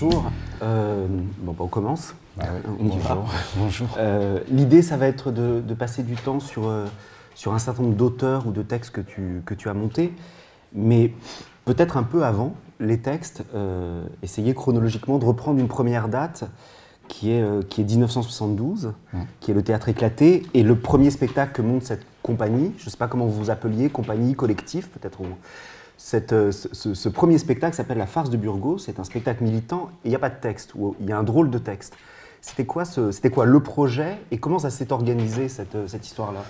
bonjour. On commence. Ah ouais, On y va. Bonjour. L'idée, ça va être de passer du temps sur un certain nombre d'auteurs ou de textes que tu as montés, mais peut-être un peu avant les textes, essayer chronologiquement de reprendre une première date qui est 1972, qui est le Théâtre éclaté, et le premier spectacle que monte cette compagnie, je ne sais pas comment vous vous appeliez, compagnie, collectif peut-être. Ce premier spectacle s'appelle La farce de Burgos, c'est un spectacle militant et il n'y a pas de texte, ou il y a un drôle de texte. C'était quoi le projet et comment ça s'est organisé cette histoire-là?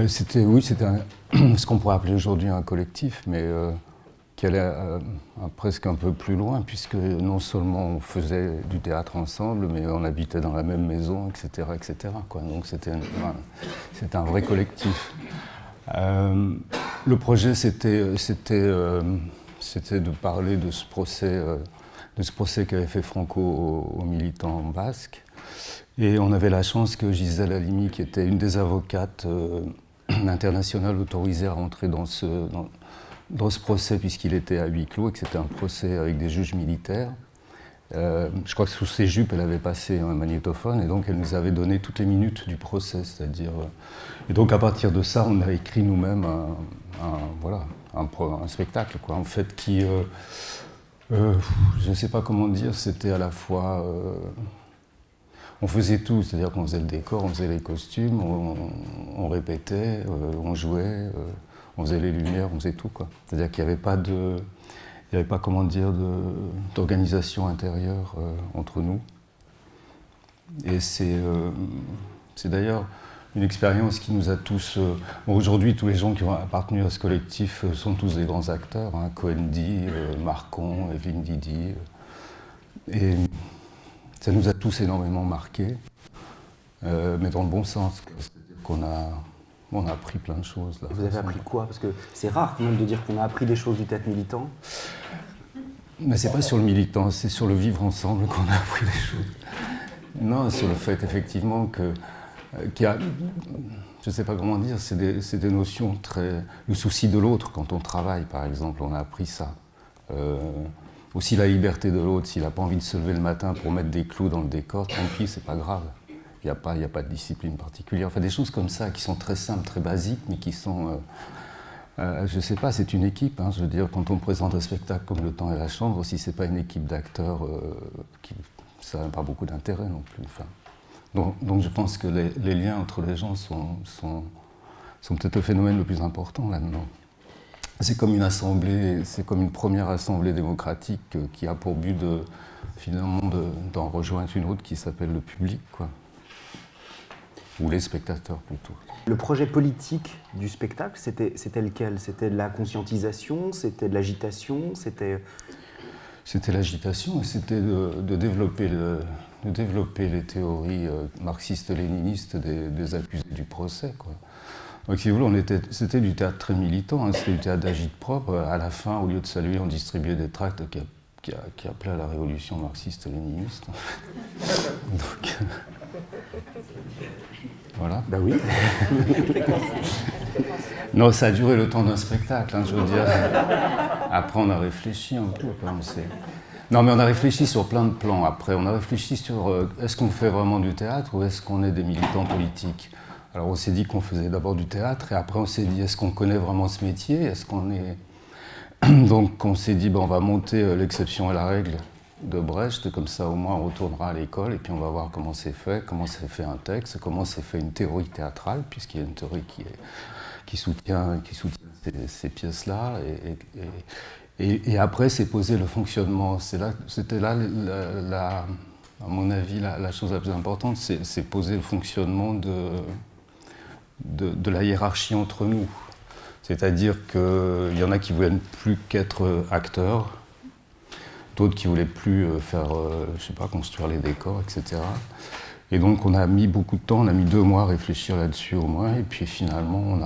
C'était ce qu'on pourrait appeler aujourd'hui un collectif, mais qui allait presque un peu plus loin, puisque non seulement on faisait du théâtre ensemble, mais on habitait dans la même maison, etc. etc. quoi. Donc c'était un vrai collectif. Le projet, c'était de parler de ce procès qu'avait fait Franco aux militants basques. Et on avait la chance que Gisèle Halimi, qui était une des avocates internationales autorisées à rentrer dans ce procès, puisqu'il était à huis clos et que c'était un procès avec des juges militaires. Je crois que sous ses jupes, elle avait passé un magnétophone et donc elle nous avait donné toutes les minutes du procès, c'est-à-dire... Et donc à partir de ça, on a écrit nous-mêmes un spectacle, quoi, en fait, qui... je ne sais pas comment dire, c'était à la fois... on faisait tout, c'est-à-dire qu'on faisait le décor, on faisait les costumes, on répétait, on jouait, on faisait les lumières, on faisait tout, quoi. C'est-à-dire qu'il n'y avait pas de... Il n'y avait pas, comment dire, d'organisation intérieure entre nous. Et c'est d'ailleurs une expérience qui nous a tous... aujourd'hui, tous les gens qui ont appartenu à ce collectif sont tous des grands acteurs, hein, Coendi, Marcon, Evelyne Didi. Et ça nous a tous énormément marqués, mais dans le bon sens. C'est-à-dire qu'on a appris plein de choses. Là, vous avez appris quoi? Parce que c'est rare quand même de dire qu'on a appris des choses du théâtre militant. Mais c'est pas sur le militant, c'est sur le vivre ensemble qu'on a appris des choses. Non, sur le fait effectivement qu'il y a, je sais pas comment dire, c'est des notions très... Le souci de l'autre quand on travaille, par exemple, on a appris ça. Aussi la liberté de l'autre, s'il n'a pas envie de se lever le matin pour mettre des clous dans le décor, tant pis, c'est pas grave. Il n'y a pas de discipline particulière. Enfin, des choses comme ça qui sont très simples, très basiques, mais qui sont... je ne sais pas, c'est une équipe. Hein, je veux dire, quand on présente un spectacle comme Le Temps et la Chambre, si ce n'est pas une équipe d'acteurs, ça n'a pas beaucoup d'intérêt non plus. Enfin, donc je pense que les liens entre les gens sont peut-être le phénomène le plus important là-dedans. C'est comme une assemblée, c'est comme une première assemblée démocratique qui a pour but finalement d'en rejoindre une autre qui s'appelle le public, quoi. Ou les spectateurs plutôt. Le projet politique du spectacle, c'était lequel? C'était de la conscientisation, c'était de l'agitation, c'était... C'était l'agitation et c'était de développer les théories marxistes-léninistes des accusés du procès, quoi. Donc si vous voulez, c'était du théâtre très militant, hein, c'était du théâtre d'agite-propre. À la fin, au lieu de saluer, on distribuait des tracts qui appelaient à la révolution marxiste-léniniste. Donc... Voilà. Ben oui. Non, ça a duré le temps d'un spectacle, hein, je veux dire. Après, on a réfléchi un peu. Non, mais on a réfléchi sur plein de plans. Après, on a réfléchi sur est-ce qu'on fait vraiment du théâtre ou est-ce qu'on est des militants politiques? Alors, on s'est dit qu'on faisait d'abord du théâtre et après, on s'est dit est-ce qu'on connaît vraiment ce métier? Est-ce qu'on est... Donc, on s'est dit on va monter l'exception et la règle de Brecht, comme ça au moins on retournera à l'école et puis on va voir comment c'est fait un texte, comment c'est fait une théorie théâtrale, puisqu'il y a une théorie qui soutient ces pièces-là. Et après, c'est poser le fonctionnement. C'était là, à mon avis, la chose la plus importante, c'est poser le fonctionnement de la hiérarchie entre nous. C'est-à-dire qu'il y en a qui voulaient plus qu'être acteurs, d'autres qui ne voulaient plus je sais pas, construire les décors, etc. Et donc on a mis beaucoup de temps, on a mis 2 mois à réfléchir là-dessus au moins, et puis finalement,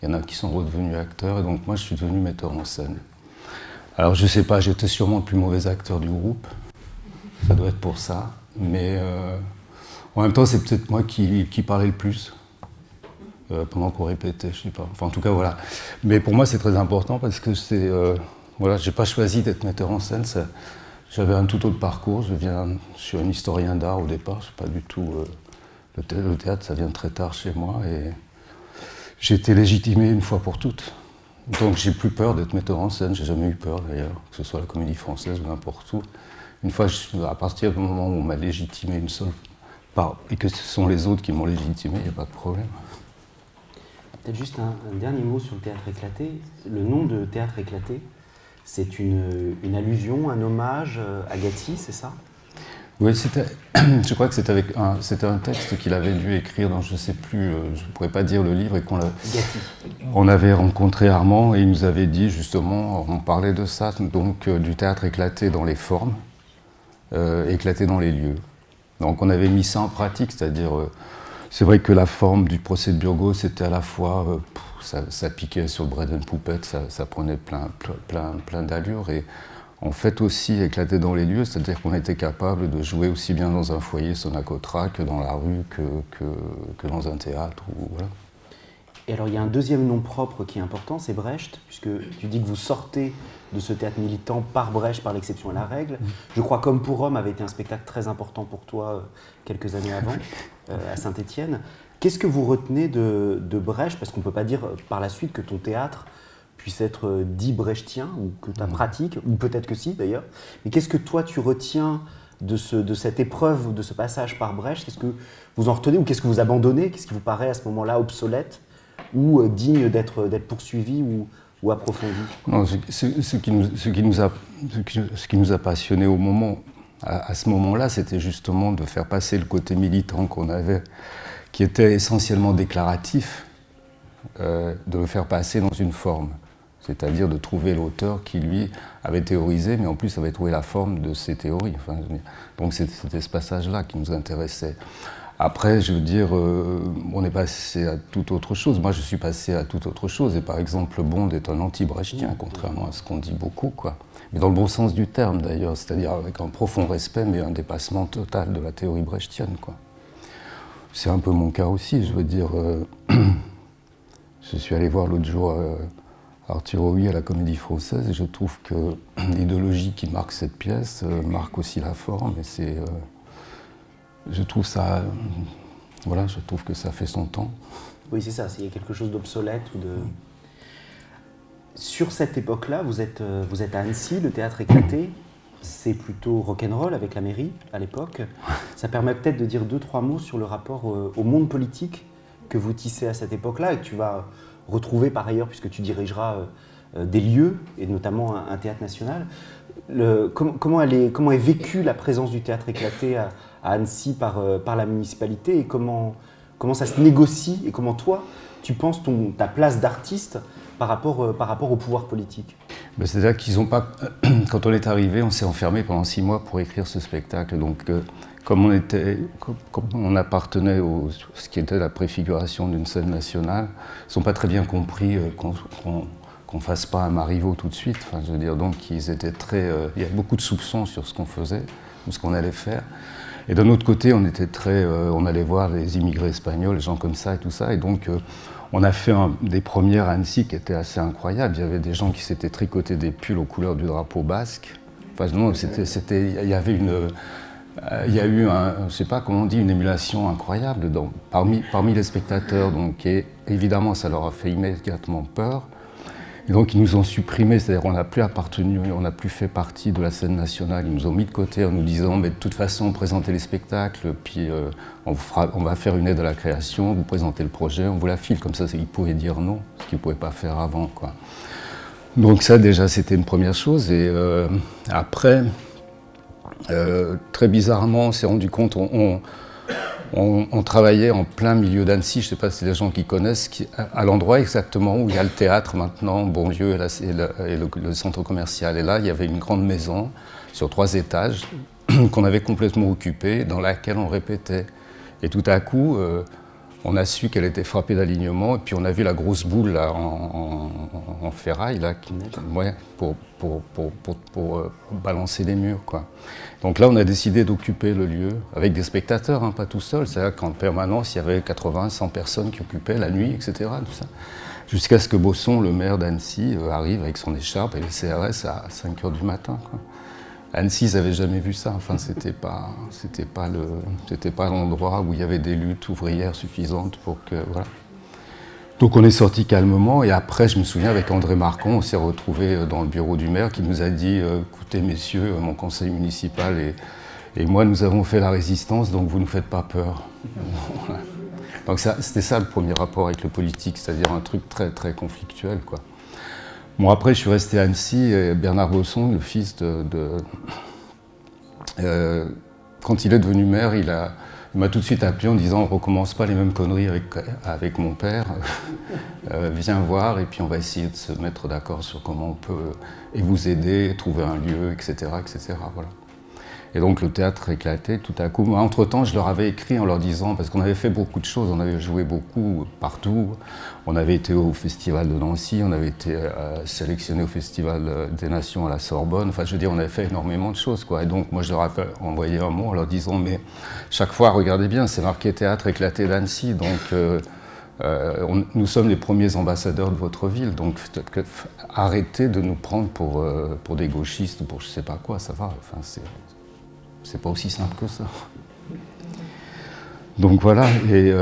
il y en a qui sont redevenus acteurs, et donc moi je suis devenu metteur en scène. Alors je sais pas, j'étais sûrement le plus mauvais acteur du groupe, ça doit être pour ça, mais en même temps c'est peut-être moi qui parlais le plus. Pendant qu'on répétait, je sais pas. Enfin, en tout cas, voilà. Mais pour moi, c'est très important parce que c'est... voilà, j'ai pas choisi d'être metteur en scène. J'avais un tout autre parcours, je suis un historien d'art au départ, c'est pas du tout... le théâtre, ça vient très tard chez moi et j'ai été légitimé une fois pour toutes. Donc j'ai plus peur d'être metteur en scène, j'ai jamais eu peur d'ailleurs, que ce soit la Comédie Française ou n'importe où. Une fois, à partir du moment où on m'a légitimé une seule part, et que ce sont les autres qui m'ont légitimé, il n'y a pas de problème. Peut-être juste un dernier mot sur le théâtre éclaté. Le nom de théâtre éclaté, c'est une allusion, un hommage à Gatti, c'est ça? Oui, je crois que c'était un texte qu'il avait dû écrire dans, je ne sais plus, je ne pourrais pas dire le livre, et on avait rencontré Armand et il nous avait dit justement, on parlait de ça, donc du théâtre éclaté dans les formes, éclaté dans les lieux. Donc on avait mis ça en pratique, c'est-à-dire, c'est vrai que la forme du procès de Burgos, c'était à la fois, ça piquait sur le bread and puppet, ça prenait plein d'allures, et en fait aussi éclaté dans les lieux, c'est-à-dire qu'on était capable de jouer aussi bien dans un foyer Sonacotra que dans la rue, que dans un théâtre. Voilà. Et alors il y a un deuxième nom propre qui est important, c'est Brecht, puisque tu dis que vous sortez de ce théâtre militant par Brecht, par l'exception à la règle. Je crois qu'Homme pour Homme avait été un spectacle très important pour toi quelques années avant, à Saint-Étienne. Qu'est-ce que vous retenez de Brecht? Parce qu'on ne peut pas dire par la suite que ton théâtre puisse être dit brechtien, ou que ta pratique, ou peut-être que si d'ailleurs. Mais qu'est-ce que toi tu retiens de cette épreuve, ou de ce passage par Brecht? Qu'est-ce que vous en retenez, ou qu'est-ce que vous abandonnez? Qu'est-ce qui vous paraît à ce moment-là obsolète, ou digne d'être poursuivi ou approfondi? Non, ce qui nous a passionnés au moment, à ce moment-là, c'était justement de faire passer le côté militant qu'on avait, qui était essentiellement déclaratif, de le faire passer dans une forme. C'est-à-dire de trouver l'auteur qui, lui, avait théorisé, mais en plus avait trouvé la forme de ses théories. Enfin, donc c'était ce passage-là qui nous intéressait. Après, je veux dire, on est passé à toute autre chose. Moi, je suis passé à toute autre chose. Et par exemple, Bond est un anti-brechtien, contrairement à ce qu'on dit beaucoup, quoi. Mais dans le bon sens du terme, d'ailleurs. C'est-à-dire avec un profond respect, mais un dépassement total de la théorie brechtienne, quoi. C'est un peu mon cas aussi, je veux dire. Je suis allé voir l'autre jour Arthur Huy à la Comédie Française et je trouve que l'idéologie qui marque cette pièce marque aussi la forme. Et je trouve ça, voilà, je trouve que ça fait son temps. Oui, c'est ça. Il y a quelque chose d'obsolète ou de. Sur cette époque-là, vous êtes à Annecy, le théâtre éclaté. C'est plutôt rock'n'roll avec la mairie à l'époque. Ça permet peut-être de dire 2-3 mots sur le rapport au monde politique que vous tissez à cette époque-là et que tu vas retrouver par ailleurs puisque tu dirigeras des lieux et notamment un théâtre national. Comment est vécue la présence du théâtre éclaté à Annecy par la municipalité et comment ça se négocie et comment toi tu penses ta place d'artiste par rapport au pouvoir politique? C'est-à-dire qu'ils n'ont pas. Quand on est arrivé, on s'est enfermé pendant 6 mois pour écrire ce spectacle. Donc, comme on appartenait à ce qui était la préfiguration d'une scène nationale, ils n'ont pas très bien compris qu'on ne fasse pas un Marivaux tout de suite. Enfin, je veux dire, donc ils étaient très. Il y avait beaucoup de soupçons sur ce qu'on faisait ou ce qu'on allait faire. Et d'un autre côté, on était on allait voir les immigrés espagnols, les gens comme ça et tout ça. Et donc, on a fait des premières à Annecy qui étaient assez incroyables. Il y avait des gens qui s'étaient tricotés des pulls aux couleurs du drapeau basque. Enfin, non, il y avait il y a eu, je ne sais pas comment on dit, une émulation incroyable parmi les spectateurs. Donc, et évidemment, ça leur a fait immédiatement peur. Et donc, ils nous ont supprimés, c'est-à-dire on n'a plus appartenu, on n'a plus fait partie de la scène nationale. Ils nous ont mis de côté en nous disant, mais de toute façon, présentez les spectacles, puis on va faire une aide à la création, vous présentez le projet, on vous la file. Comme ça, ils pouvaient dire non, ce qu'ils ne pouvaient pas faire avant, quoi. Donc ça, déjà, c'était une première chose. Et après, très bizarrement, on s'est rendu compte, on travaillait en plein milieu d'Annecy, je ne sais pas si les gens qui connaissent, à l'endroit exactement où il y a le théâtre maintenant, Bonlieu et le centre commercial. Et là, il y avait une grande maison sur 3 étages qu'on avait complètement occupée, dans laquelle on répétait. Et tout à coup, on a su qu'elle était frappée d'alignement, et puis on a vu la grosse boule là, en ferraille là, pour balancer les murs, quoi. Donc là, on a décidé d'occuper le lieu avec des spectateurs, hein, pas tout seul. C'est-à-dire qu'en permanence, il y avait 80, 100 personnes qui occupaient la nuit, etc. Tout ça. Jusqu'à ce que Bosson, le maire d'Annecy, arrive avec son écharpe et les CRS à 5 h du matin, quoi. Annecy, ils n'avaient jamais vu ça. Enfin, c'était pas l'endroit où il y avait des luttes ouvrières suffisantes pour que voilà. Donc on est sorti calmement et après, je me souviens, avec André Marcon, on s'est retrouvés dans le bureau du maire qui nous a dit écoutez, messieurs, mon conseil municipal et moi, nous avons fait la résistance, donc vous ne faites pas peur. Donc c'était ça le premier rapport avec le politique, c'est-à-dire un truc très, très conflictuel, quoi. Bon, après, je suis resté à Annecy et Bernard Bosson, le fils quand il est devenu maire, il m'a tout de suite appelé en disant « on ne recommence pas les mêmes conneries avec mon père, viens voir et puis on va essayer de se mettre d'accord sur comment on peut et vous aider, trouver un lieu, etc. etc. » Voilà. Et donc le théâtre éclatait tout à coup. Entre-temps, je leur avais écrit en leur disant, parce qu'on avait fait beaucoup de choses, on avait joué beaucoup partout, on avait été au Festival de Nancy, on avait été sélectionné au Festival des Nations à la Sorbonne, enfin je veux dire, on avait fait énormément de choses, quoi. Et donc moi je leur avais envoyé un mot en leur disant, mais chaque fois, regardez bien, c'est marqué théâtre éclaté d'Annecy, donc nous sommes les premiers ambassadeurs de votre ville, donc arrêtez de nous prendre pour des gauchistes ou pour je sais pas quoi, ça va, enfin c'est pas aussi simple que ça. Donc voilà, et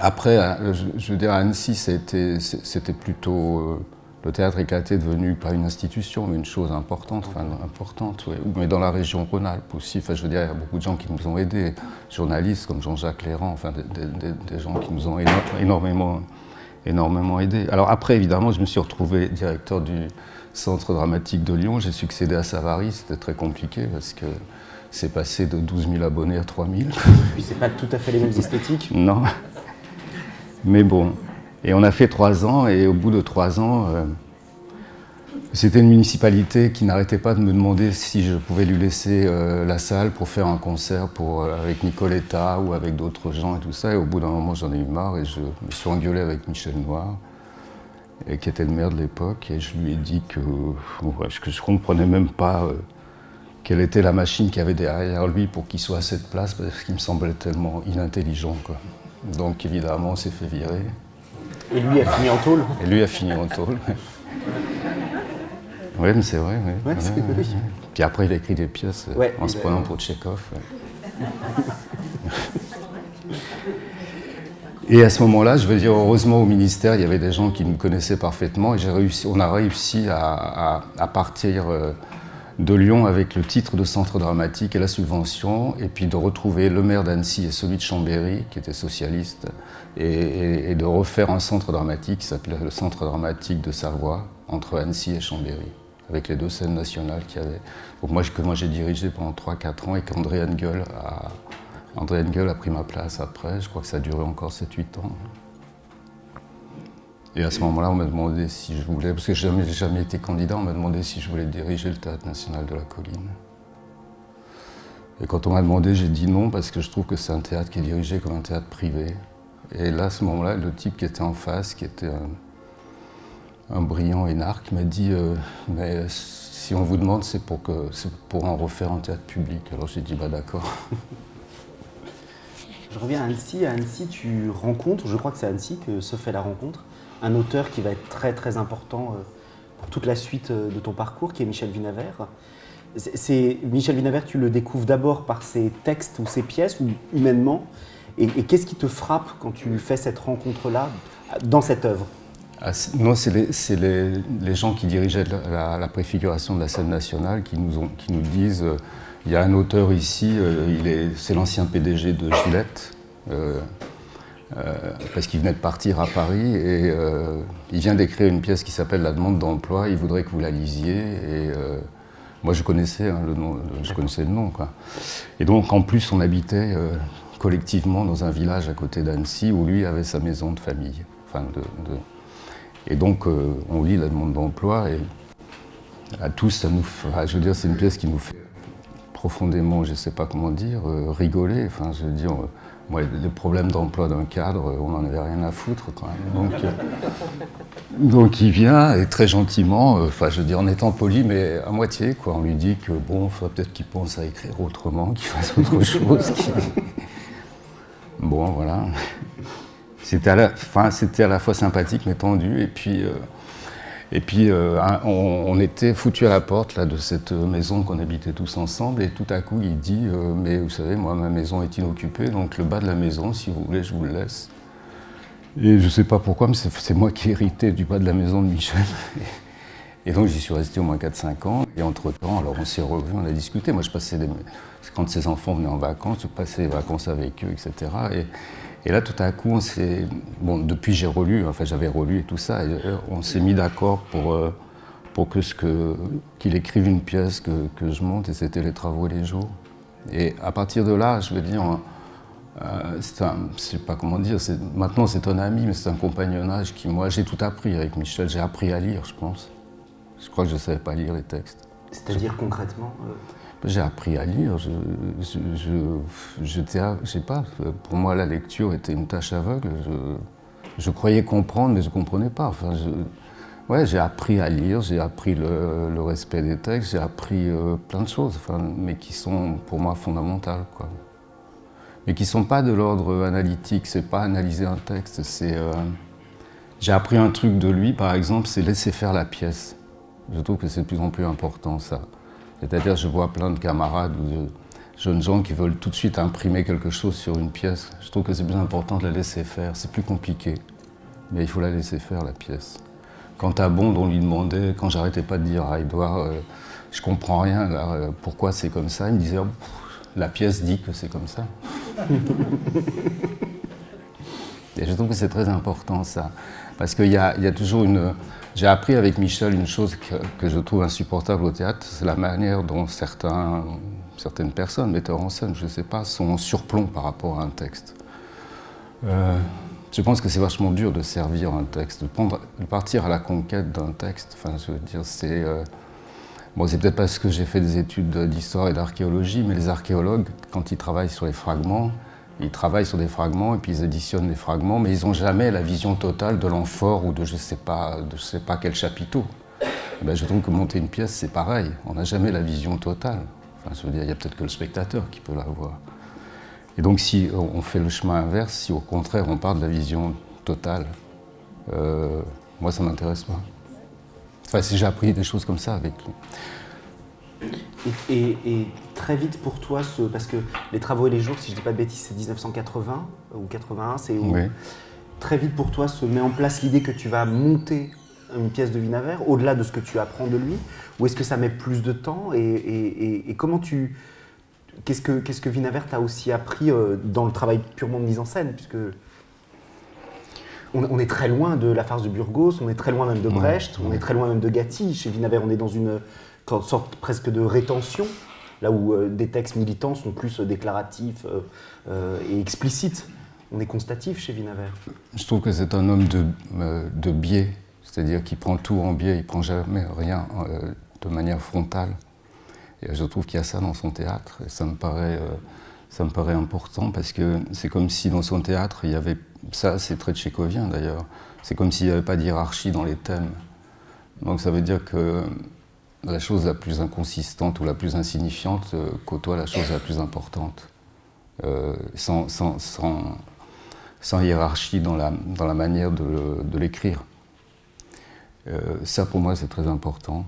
après, je veux dire, à Annecy, c'était plutôt... le théâtre éclaté devenu pas une institution, mais une chose importante, enfin importante, ouais. Mais dans la région Rhône-Alpes aussi, enfin je veux dire, il y a beaucoup de gens qui nous ont aidés, journalistes comme Jean-Jacques Léran, enfin des gens qui nous ont énormément aidés. Alors après, évidemment, je me suis retrouvé directeur du Centre dramatique de Lyon, j'ai succédé à Savary, c'était très compliqué parce que c'est passé de 12 000 abonnés à 3 000. Puis c'est pas tout à fait les mêmes esthétiques. Non. Mais bon. Et on a fait 3 ans, et au bout de 3 ans, c'était une municipalité qui n'arrêtait pas de me demander si je pouvais lui laisser la salle pour faire un concert avec Nicoletta ou avec d'autres gens et tout ça. Et au bout d'un moment, j'en ai eu marre et je me suis engueulé avec Michel Noir, qui était le maire de l'époque, et je lui ai dit que je ne comprenais même pas quelle était la machine qu'il y avait derrière lui pour qu'il soit à cette place, parce qu'il me semblait tellement inintelligent, quoi. Donc évidemment, on s'est fait virer. Et lui a fini en tôle. Et lui a fini en tôle. Oui, mais c'est vrai. Oui. Ouais, c'est vrai. Puis après, il a écrit des pièces en se prenant pour Tchekhov. Ouais. Et à ce moment-là, je veux dire, heureusement au ministère, il y avait des gens qui nous connaissaient parfaitement, et on a réussi à partir de Lyon avec le titre de centre dramatique et la subvention, et puis de retrouver le maire d'Annecy et celui de Chambéry, qui était socialiste, et de refaire un centre dramatique qui s'appelait le Centre dramatique de Savoie, entre Annecy et Chambéry, avec les 2 scènes nationales qu'il y avait. Donc que moi j'ai dirigé pendant 3-4 ans, et qu'André Henguel a pris ma place après. Je crois que ça a duré encore 7-8 ans. Et à ce moment-là, on m'a demandé si je voulais, parce que je n'ai jamais été candidat, on m'a demandé si je voulais diriger le Théâtre National de la Colline. Et quand on m'a demandé, j'ai dit non, parce que je trouve que c'est un théâtre qui est dirigé comme un théâtre privé. Et là, à ce moment-là, le type qui était en face, qui était un brillant énarque, m'a dit mais si on vous demande, c'est pour en refaire un théâtre public. Alors j'ai dit bah d'accord. Je reviens à Annecy. À Annecy, tu rencontres, je crois que c'est à Annecy que se fait la rencontre, un auteur qui va être très très important pour toute la suite de ton parcours, qui est Michel Vinavert. Michel Vinavert, tu le découvres d'abord par ses textes ou ses pièces, ou humainement. Et qu'est-ce qui te frappe quand tu fais cette rencontre-là, dans cette œuvre? Non, c'est les gens qui dirigeaient la préfiguration de la scène nationale qui nous disent il y a un auteur ici, c'est l'ancien PDG de Gillette, parce qu'il venait de partir à Paris, et il vient d'écrire une pièce qui s'appelle La demande d'emploi, il voudrait que vous la lisiez, et moi je connaissais le nom, quoi. Et donc en plus on habitait collectivement dans un village à côté d'Annecy où lui avait sa maison de famille. Et donc on lit La demande d'emploi, et à tous ça nous fait, je veux dire, c'est une pièce qui nous fait profondément, je ne sais pas comment dire, rigoler. Enfin, je veux dire, moi, les problèmes d'emploi d'un cadre, on n'en avait rien à foutre quand même. Donc il vient, et très gentiment, enfin je veux dire en étant poli, mais à moitié, quoi. On lui dit que bon, il faudrait peut-être qu'il pense à écrire autrement, qu'il fasse autre chose. Bon, voilà. C'était à la fois sympathique mais tendu, et puis Et puis on était foutus à la porte là, de cette maison qu'on habitait tous ensemble, et tout à coup il dit mais vous savez, moi ma maison est inoccupée, donc le bas de la maison, si vous voulez, je vous le laisse. Et je ne sais pas pourquoi, mais c'est moi qui ai hérité du bas de la maison de Michel. Et donc j'y suis resté au moins 4-5 ans. Et entre-temps, alors on s'est revus, on a discuté. Moi je passais quand ses enfants venaient en vacances, je passais les vacances avec eux, etc. Et là tout à coup, on s'est... Bon, depuis j'ai relu, enfin j'avais relu et tout ça, et on s'est mis d'accord pour qu'il écrive une pièce que je monte, et c'était Les Travaux et les Jours. Et à partir de là, je veux dire, je sais pas comment dire, maintenant c'est un ami, mais c'est un compagnonnage qui, moi, j'ai tout appris avec Michel. J'ai appris à lire, je pense. Je crois que je ne savais pas lire les textes. C'est-à-dire concrètement J'ai appris à lire. Je sais pas, pour moi, la lecture était une tâche aveugle. Je croyais comprendre, mais je ne comprenais pas. Enfin, ouais, j'ai appris à lire, j'ai appris le respect des textes, j'ai appris plein de choses, enfin, mais qui sont pour moi fondamentales, quoi. Mais qui ne sont pas de l'ordre analytique, c'est pas analyser un texte, c'est... J'ai appris un truc de lui, par exemple, c'est laisser faire la pièce. Je trouve que c'est de plus en plus important, ça. C'est-à-dire, je vois plein de camarades ou de jeunes gens qui veulent tout de suite imprimer quelque chose sur une pièce. Je trouve que c'est plus important de la laisser faire, c'est plus compliqué. Mais il faut la laisser faire, la pièce. Quand à Bond, on lui demandait, quand j'arrêtais pas de dire à Édouard, je comprends rien, là, pourquoi c'est comme ça, il me disait, oh, la pièce dit que c'est comme ça. Et je trouve que c'est très important, ça. Parce qu'il y a toujours une... J'ai appris avec Michel une chose que je trouve insupportable au théâtre, c'est la manière dont certaines personnes, metteurs en scène, je ne sais pas, sont en surplomb par rapport à un texte. Je pense que c'est vachement dur de servir un texte, de partir à la conquête d'un texte. Enfin, je veux dire, c'est... Bon, c'est peut-être parce que j'ai fait des études d'histoire et d'archéologie, mais les archéologues, quand ils travaillent sur les fragments, ils travaillent sur des fragments et puis ils éditionnent les fragments, mais ils n'ont jamais la vision totale de l'amphore ou de je sais pas quel chapiteau. Ben, je trouve que monter une pièce, c'est pareil. On n'a jamais la vision totale. Enfin, je veux dire, il n'y a peut-être que le spectateur qui peut l'avoir. Et donc, si on fait le chemin inverse, si au contraire on part de la vision totale, moi, ça ne m'intéresse pas. Enfin, si j'ai appris des choses comme ça avec lui. Et très vite pour toi, parce que Les Travaux et les Jours, si je ne dis pas de bêtises, c'est 1980 ou 81, c'est où, oui. Très vite pour toi se met en place l'idée que tu vas monter une pièce de Vinaver, au-delà de ce que tu apprends de lui, ou est-ce que ça met plus de temps et comment tu... Qu'est-ce que Vinaver t'a aussi appris dans le travail purement de mise en scène, puisque on est très loin de La Farce de Burgos, on est très loin même de Brecht, on est très loin même de Gatti. Chez Vinaver, on est dans une sorte presque de rétention, là où des textes militants sont plus déclaratifs et explicites. On est constatif chez Vinaver. Je trouve que c'est un homme de biais, c'est-à-dire qu'il prend tout en biais, il ne prend jamais rien de manière frontale. Et je trouve qu'il y a ça dans son théâtre, et ça me paraît important, parce que c'est comme si dans son théâtre, il y avait... Ça, c'est très tchécovien d'ailleurs. C'est comme s'il n'y avait pas de hiérarchie dans les thèmes. Donc ça veut dire que la chose la plus inconsistante ou la plus insignifiante côtoie la chose la plus importante. Sans hiérarchie dans la manière de l'écrire. Ça, pour moi, c'est très important.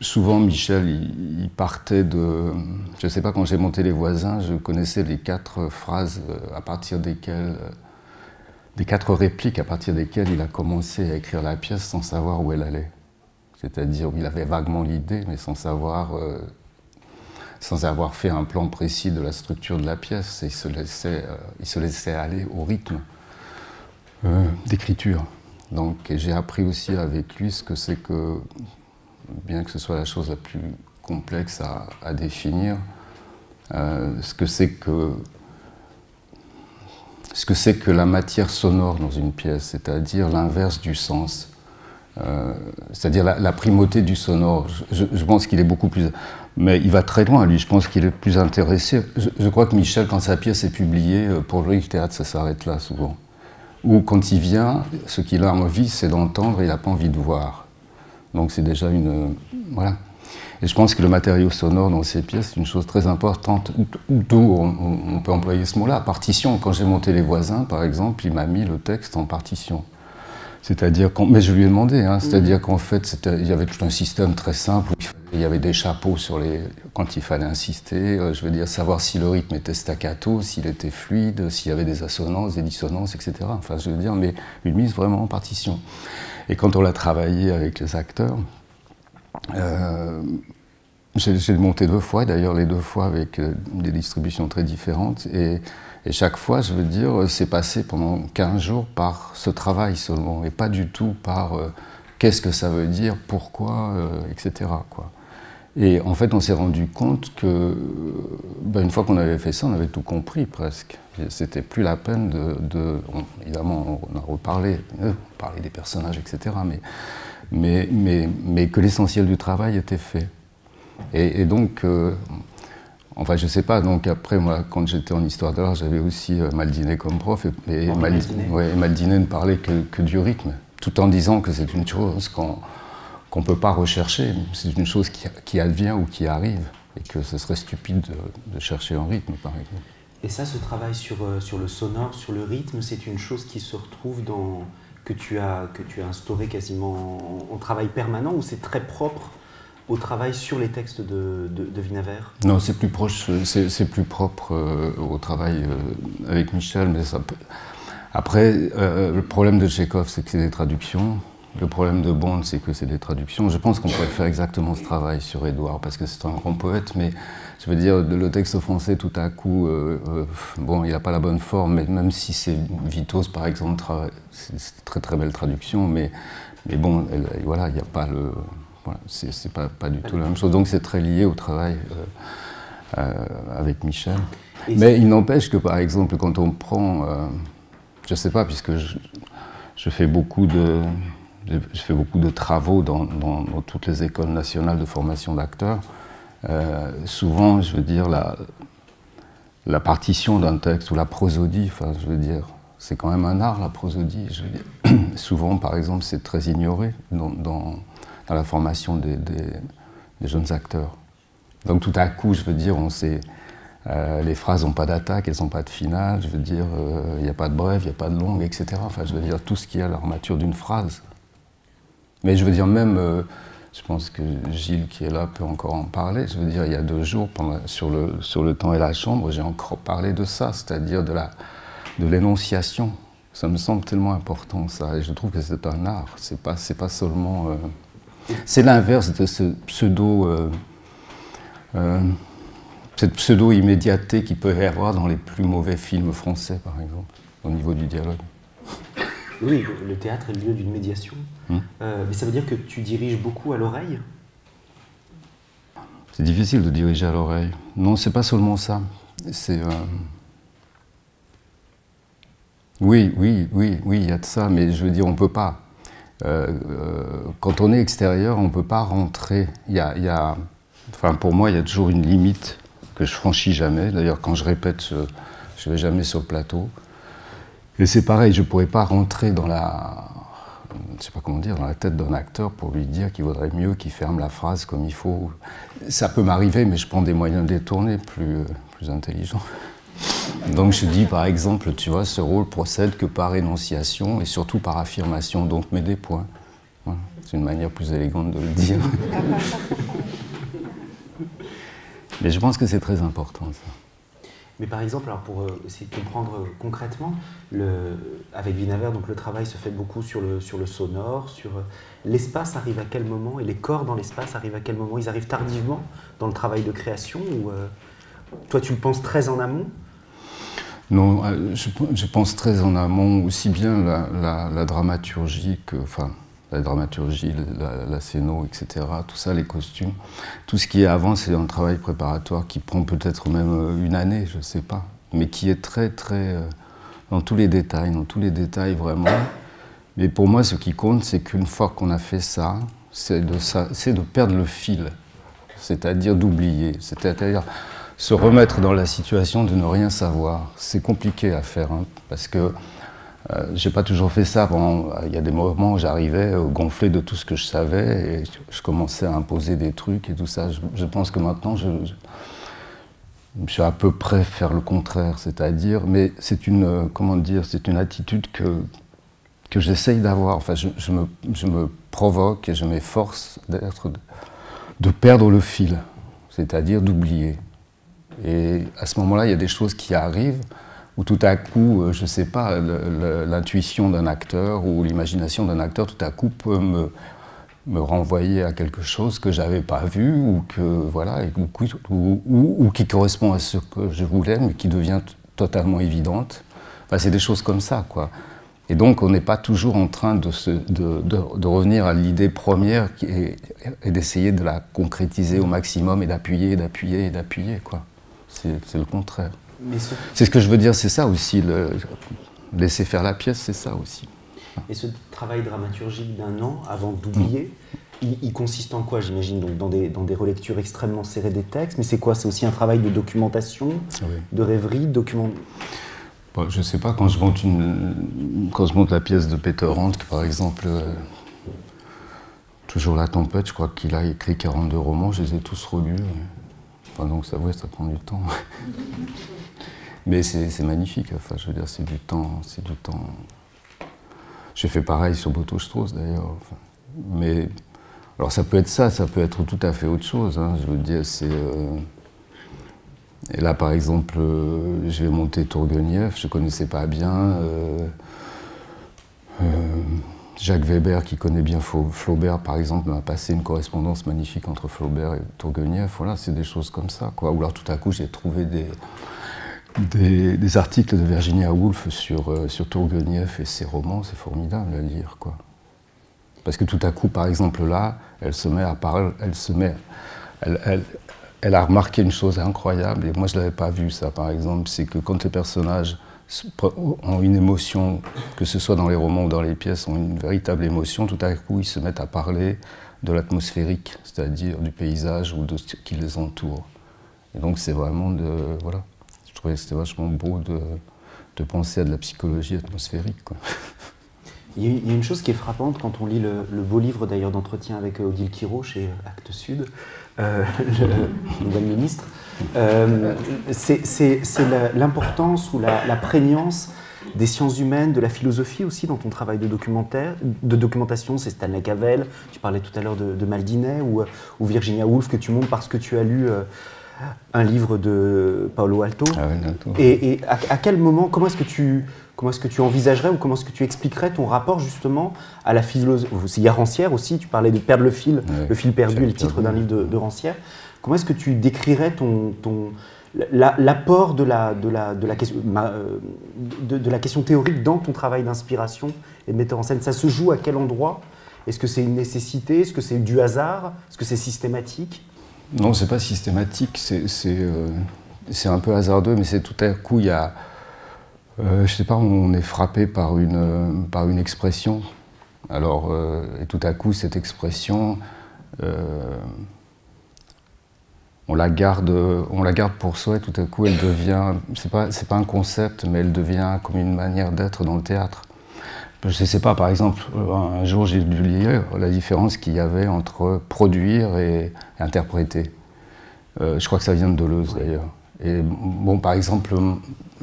Souvent, Michel, il partait de... Je ne sais pas, quand j'ai monté Les Voisins, je connaissais les 4 phrases à partir desquelles... des 4 répliques à partir desquelles il a commencé à écrire la pièce sans savoir où elle allait. C'est-à-dire, il avait vaguement l'idée, mais sans avoir fait un plan précis de la structure de la pièce. Et il se laissait aller au rythme d'écriture. Donc, j'ai appris aussi avec lui ce que c'est que, bien que ce soit la chose la plus complexe à définir, ce que c'est que la matière sonore dans une pièce, c'est-à-dire l'inverse du sens, c'est-à-dire la primauté du sonore. Je pense qu'il est beaucoup plus... Mais il va très loin, lui, je pense qu'il est plus intéressé. Je crois que Michel, quand sa pièce est publiée, pour lui, le théâtre, ça s'arrête là, souvent. Ou quand il vient, ce qu'il a envie, c'est d'entendre, et il n'a pas envie de voir. Donc c'est déjà une... Voilà. Et je pense que le matériau sonore dans ces pièces, c'est une chose très importante, d'où on peut employer ce mot-là, partition. Quand j'ai monté Les Voisins, par exemple, il m'a mis le texte en partition. C'est-à-dire mais je lui ai demandé, hein, c'est-à-dire qu'en fait, il y avait tout un système très simple, où il y avait des chapeaux quand il fallait insister, je veux dire, savoir si le rythme était staccato, s'il était fluide, s'il y avait des assonances, des dissonances, etc. Enfin, je veux dire, mais une mise vraiment en partition. Et quand on l'a travaillé avec les acteurs, j'ai monté 2 fois, d'ailleurs les 2 fois avec des distributions très différentes, et chaque fois, je veux dire, c'est passé pendant 15 jours par ce travail seulement, et pas du tout par qu'est-ce que ça veut dire, pourquoi, etc., quoi. Et en fait, on s'est rendu compte que, une fois qu'on avait fait ça, on avait tout compris presque. C'était plus la peine évidemment, on a reparlé, on parlait des personnages, etc., mais que l'essentiel du travail était fait. Et donc, enfin, je sais pas, donc après, moi, quand j'étais en histoire de l'art, j'avais aussi Maldinet comme prof, et Maldinet ne parlait que du rythme, tout en disant que c'est une chose qu'on ne peut pas rechercher, c'est une chose qui advient ou qui arrive, et que ce serait stupide de chercher un rythme, par exemple. Et ça, ce travail sur le sonore, sur le rythme, c'est une chose qui se retrouve que tu as instauré quasiment en travail permanent, ou c'est très propre au travail sur les textes de Vinaver? Non, c'est plus proche, c'est plus propre au travail avec Michel, mais ça peut... Après, le problème de Tchekhov, c'est que c'est des traductions. Le problème de Bond, c'est que c'est des traductions. Je pense qu'on pourrait faire exactement ce travail sur Édouard, parce que c'est un grand poète, mais je veux dire, le texte français, tout à coup, bon, il n'a pas la bonne forme, mais même si c'est Vitos, par exemple, c'est très très belle traduction, mais bon, voilà, il n'y a pas le... Voilà, c'est pas du tout la même chose. Donc c'est très lié au travail avec Michel. Mais il n'empêche que, par exemple, quand on prend... je ne sais pas, puisque je fais beaucoup de travaux dans toutes les écoles nationales de formation d'acteurs. Souvent, je veux dire, la partition d'un texte ou la prosodie, enfin, je veux dire, c'est quand même un art, la prosodie. Je veux dire. Souvent, par exemple, c'est très ignoré dans la formation des jeunes acteurs. Donc tout à coup, je veux dire, on sait... les phrases n'ont pas d'attaque, elles n'ont pas de finale, je veux dire, il n'y a pas de brève, il n'y a pas de longue, etc. Enfin, je veux dire, tout ce qui est à l'armature d'une phrase. Mais je veux dire, même, je pense que Gilles, qui est là, peut encore en parler. Je veux dire, il y a 2 jours, sur le temps et la chambre, j'ai encore parlé de ça, c'est-à-dire de l'énonciation. Ça me semble tellement important, ça, et je trouve que c'est un art. C'est pas seulement... c'est l'inverse de ce cette pseudo-immédiateté qu'il peut y avoir dans les plus mauvais films français, par exemple, au niveau du dialogue. Oui, le théâtre est le lieu d'une médiation. Mais ça veut dire que tu diriges beaucoup à l'oreille? C'est difficile de diriger à l'oreille. Non, c'est pas seulement ça. C'est... Oui, il y a de ça, mais je veux dire, on peut pas. Quand on est extérieur, on peut pas rentrer. Enfin, pour moi, il y a toujours une limite que je franchis jamais. D'ailleurs, quand je répète, je vais jamais sur le plateau. Et c'est pareil, je pourrais pas rentrer dans je sais pas comment dire, dans la tête d'un acteur pour lui dire qu'il vaudrait mieux qu'il ferme la phrase comme il faut. Ça peut m'arriver, mais je prends des moyens détournés plus intelligents. Donc je dis, par exemple, tu vois, ce rôle procède que par énonciation et surtout par affirmation, donc mets des points. Voilà. C'est une manière plus élégante de le dire. Mais je pense que c'est très important, ça. Mais par exemple, alors pour essayer de comprendre concrètement, avec Vinaver, donc le travail se fait beaucoup sur le sonore, sur l'espace arrive à quel moment, et les corps dans l'espace arrivent à quel moment? Ils arrivent tardivement dans le travail de création, ou toi tu le penses très en amont? Non, je pense très en amont, aussi bien la dramaturgie que... Enfin, la dramaturgie, la scéno, etc., tout ça, les costumes. Tout ce qui est avant, c'est un travail préparatoire qui prend peut-être même 1 année, je ne sais pas, mais qui est très, très... dans tous les détails vraiment. Mais pour moi, ce qui compte, c'est qu'une fois qu'on a fait ça, c'est de perdre le fil, c'est-à-dire d'oublier, c'est-à-dire se remettre dans la situation de ne rien savoir. C'est compliqué à faire, hein, parce que j'ai pas toujours fait ça. Il y a des moments où j'arrivais gonflé de tout ce que je savais et je commençais à imposer des trucs et tout ça. Je pense que maintenant, je suis à peu près faire le contraire, c'est-à-dire, mais c'est une, comment dire, c'est une attitude que j'essaye d'avoir. Enfin, je me provoque et je m'efforce de perdre le fil, c'est-à-dire d'oublier. Et à ce moment-là, il y a des choses qui arrivent où tout à coup, je ne sais pas, l'intuition d'un acteur ou l'imagination d'un acteur tout à coup peut me renvoyer à quelque chose que je n'avais pas vu ou, voilà, ou qui correspond à ce que je voulais mais qui devient totalement évidente. Enfin, c'est des choses comme ça, quoi. Et donc, on n'est pas toujours en train de revenir à l'idée première et d'essayer de la concrétiser au maximum et d'appuyer, d'appuyer et d'appuyer, quoi. C'est le contraire. C'est ce que je veux dire, c'est ça aussi, laisser faire la pièce, c'est ça aussi. Et ce travail dramaturgique d'un an avant d'oublier, il consiste en quoi, j'imagine, donc dans des relectures extrêmement serrées des textes, mais c'est quoi? C'est aussi un travail de documentation, de rêverie, Bon, je ne sais pas, quand je monte la pièce de Peter Handke, par exemple, Toujours la tempête, je crois qu'il a écrit 42 romans, je les ai tous relus. Enfin, donc ça prend du temps. Mais c'est magnifique, enfin, je veux dire, c'est du temps. J'ai fait pareil sur Boto-Strauss d'ailleurs. Enfin, mais alors ça peut être ça peut être tout à fait autre chose. Hein, je veux dire, c'est. Et là, par exemple, je vais monter Tourguenieff, je ne connaissais pas bien. Jacques Weber, qui connaît bien Flaubert, par exemple, m'a passé une correspondance magnifique entre Flaubert et Tourguenieff. Voilà, c'est des choses comme ça, quoi. Ou alors tout à coup, j'ai trouvé des articles de Virginia Woolf sur Tourguenieff et ses romans. C'est formidable à lire, quoi. Parce que tout à coup, par exemple, là, elle se met à parler, elle a remarqué une chose incroyable, et moi je ne l'avais pas vu ça, par exemple, c'est que quand les personnages ont une émotion, que ce soit dans les romans ou dans les pièces, ont une véritable émotion, tout à coup ils se mettent à parler de l'atmosphérique, c'est-à-dire du paysage ou de ce qui les entoure. Et donc c'est vraiment voilà, je trouvais que c'était vachement beau de penser à de la psychologie atmosphérique, quoi. Il y a une chose qui est frappante quand on lit le beau livre d'ailleurs d'entretien avec Odile Quiraud chez Actes Sud, le nouvel ministre, c'est l'importance ou la prégnance des sciences humaines, de la philosophie aussi dans ton travail de documentation. C'est Stanley Cavell, tu parlais tout à l'heure de Maldinet, ou Virginia Woolf que tu montres parce que tu as lu un livre de Paolo Alto. Ah oui, et à quel moment, comment est-ce que tu envisagerais ou comment est-ce que tu expliquerais ton rapport justement à la philosophie? Il y a Rancière aussi, tu parlais de perdre le fil, le fil perdu est le titre d'un livre de Rancière. Comment est-ce que tu décrirais l'apport de la question théorique dans ton travail d'inspiration et de metteur en scène? Ça se joue à quel endroit? Est-ce que c'est une nécessité? Est-ce que c'est du hasard? Est-ce que c'est systématique? Non, c'est pas systématique, c'est un peu hasardeux, mais c'est tout à coup, il y a... je sais pas, on est frappé par une expression. Alors, et tout à coup, cette expression, on la garde pour soi, et tout à coup, elle devient, c'est pas un concept, mais elle devient comme une manière d'être dans le théâtre. Je ne sais pas, par exemple, un jour j'ai dû lire la différence qu'il y avait entre produire et interpréter. Je crois que ça vient de Deleuze, d'ailleurs. Et bon, par exemple,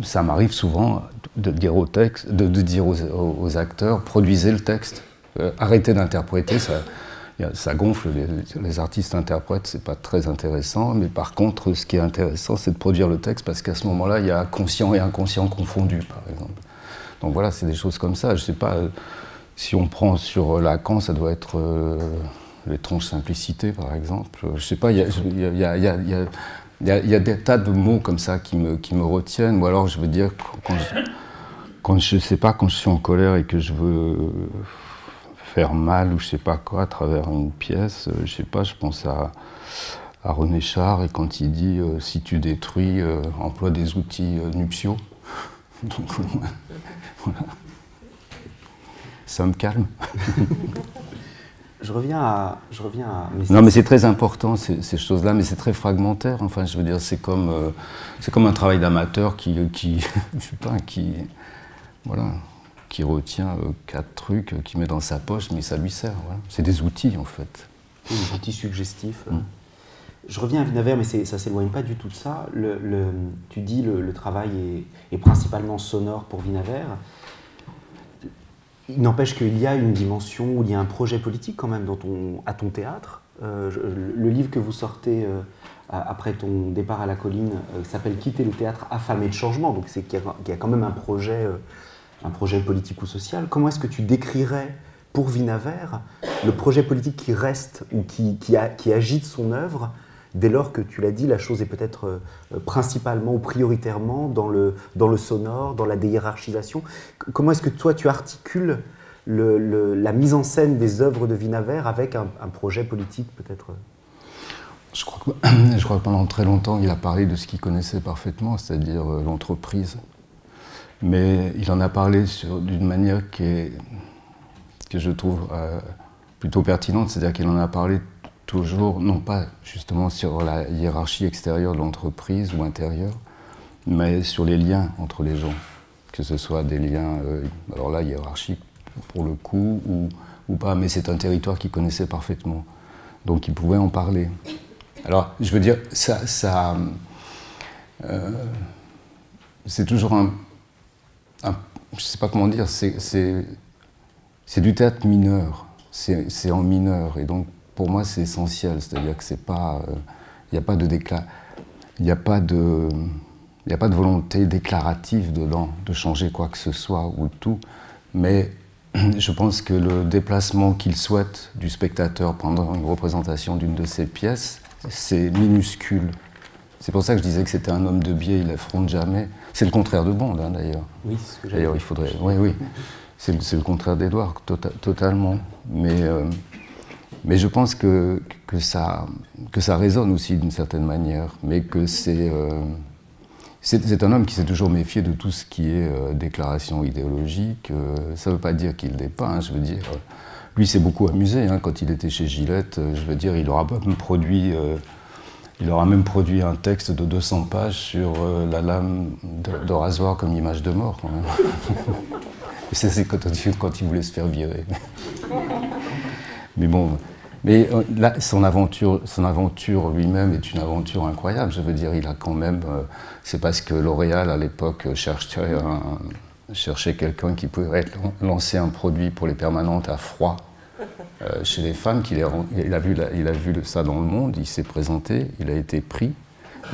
ça m'arrive souvent de dire aux acteurs, produisez le texte, arrêtez d'interpréter, ça gonfle, les artistes interprètent, c'est pas très intéressant, mais par contre, ce qui est intéressant, c'est de produire le texte, parce qu'à ce moment-là, il y a conscient et inconscient confondus, par exemple. Donc voilà, c'est des choses comme ça. Je sais pas, si on prend sur Lacan, ça doit être l'étrange simplicité, par exemple. Je sais pas, il y a des tas de mots comme ça qui me retiennent. Ou alors, je veux dire, quand je sais pas, quand je suis en colère et que je veux faire mal ou je sais pas quoi à travers une pièce, je sais pas, je pense à René Char et quand il dit si tu détruis, emploie des outils nuptiaux. Donc, voilà. Ça me calme. Je reviens à non, mais c'est très important ces choses-là, mais c'est très fragmentaire. Enfin, je veux dire, c'est comme un travail d'amateur qui je sais pas, qui retient 4 trucs, qui met dans sa poche, mais ça lui sert. Voilà. C'est des outils en fait. Des outils suggestifs. Je reviens à Vinaver, mais ça ne s'éloigne pas du tout de ça. Tu dis le travail est principalement sonore pour Vinaver. il n'empêche qu'il y a une dimension où il y a un projet politique quand même à ton théâtre. Le livre que vous sortez après ton départ à la colline s'appelle « Quitter le théâtre affamé de changement », donc c'est qu'il y a quand même un projet politique ou social. Comment est-ce que tu décrirais pour Vinaver le projet politique qui reste ou qui agite son œuvre, dès lors que, tu l'as dit, la chose est peut-être principalement ou prioritairement dans le sonore, dans la déhiérarchisation. Comment est-ce que toi, tu articules la mise en scène des œuvres de Vinaver avec un projet politique peut-être? Je crois que pendant très longtemps, il a parlé de ce qu'il connaissait parfaitement, c'est-à-dire l'entreprise. Mais il en a parlé d'une manière que je trouve plutôt pertinente, c'est-à-dire qu'il en a parlé toujours, non pas justement sur la hiérarchie extérieure de l'entreprise ou intérieure, mais sur les liens entre les gens, que ce soit des liens, alors là, hiérarchiques pour le coup, ou pas, mais c'est un territoire qu'il connaissait parfaitement, donc il pouvait en parler. Alors, je veux dire, c'est toujours je ne sais pas comment dire, c'est du théâtre mineur, c'est en mineur, et donc pour moi c'est essentiel, c'est-à-dire que c'est pas, il n'y a pas de il n'y a pas de volonté déclarative dedans, de changer quoi que ce soit ou tout, mais je pense que le déplacement qu'il souhaite du spectateur pendant une représentation d'une de ses pièces, c'est minuscule. C'est pour ça que je disais que c'était un homme de biais, il affronte jamais. C'est le contraire de Bond, hein, d'ailleurs. Oui, c'est ce que j'ai d'ailleurs, il faudrait. Oui. C'est le contraire d'Edouard, totalement. Mais je pense que ça résonne aussi d'une certaine manière, mais que c'est un homme qui s'est toujours méfié de tout ce qui est déclaration idéologique. Ça ne veut pas dire qu'il l'est pas, hein, je veux dire. Lui s'est beaucoup amusé hein, quand il était chez Gillette. Je veux dire, il aura même produit un texte de 200 pages sur la lame de rasoir comme image de mort, quand même. C'est quand il voulait se faire virer. Mais bon, là, son aventure lui-même est une aventure incroyable. Je veux dire, il a quand même... c'est parce que L'Oréal, à l'époque, cherchait quelqu'un qui pourrait lancer un produit pour les permanentes à froid chez les femmes, il a vu ça dans le monde, il s'est présenté, il a été pris,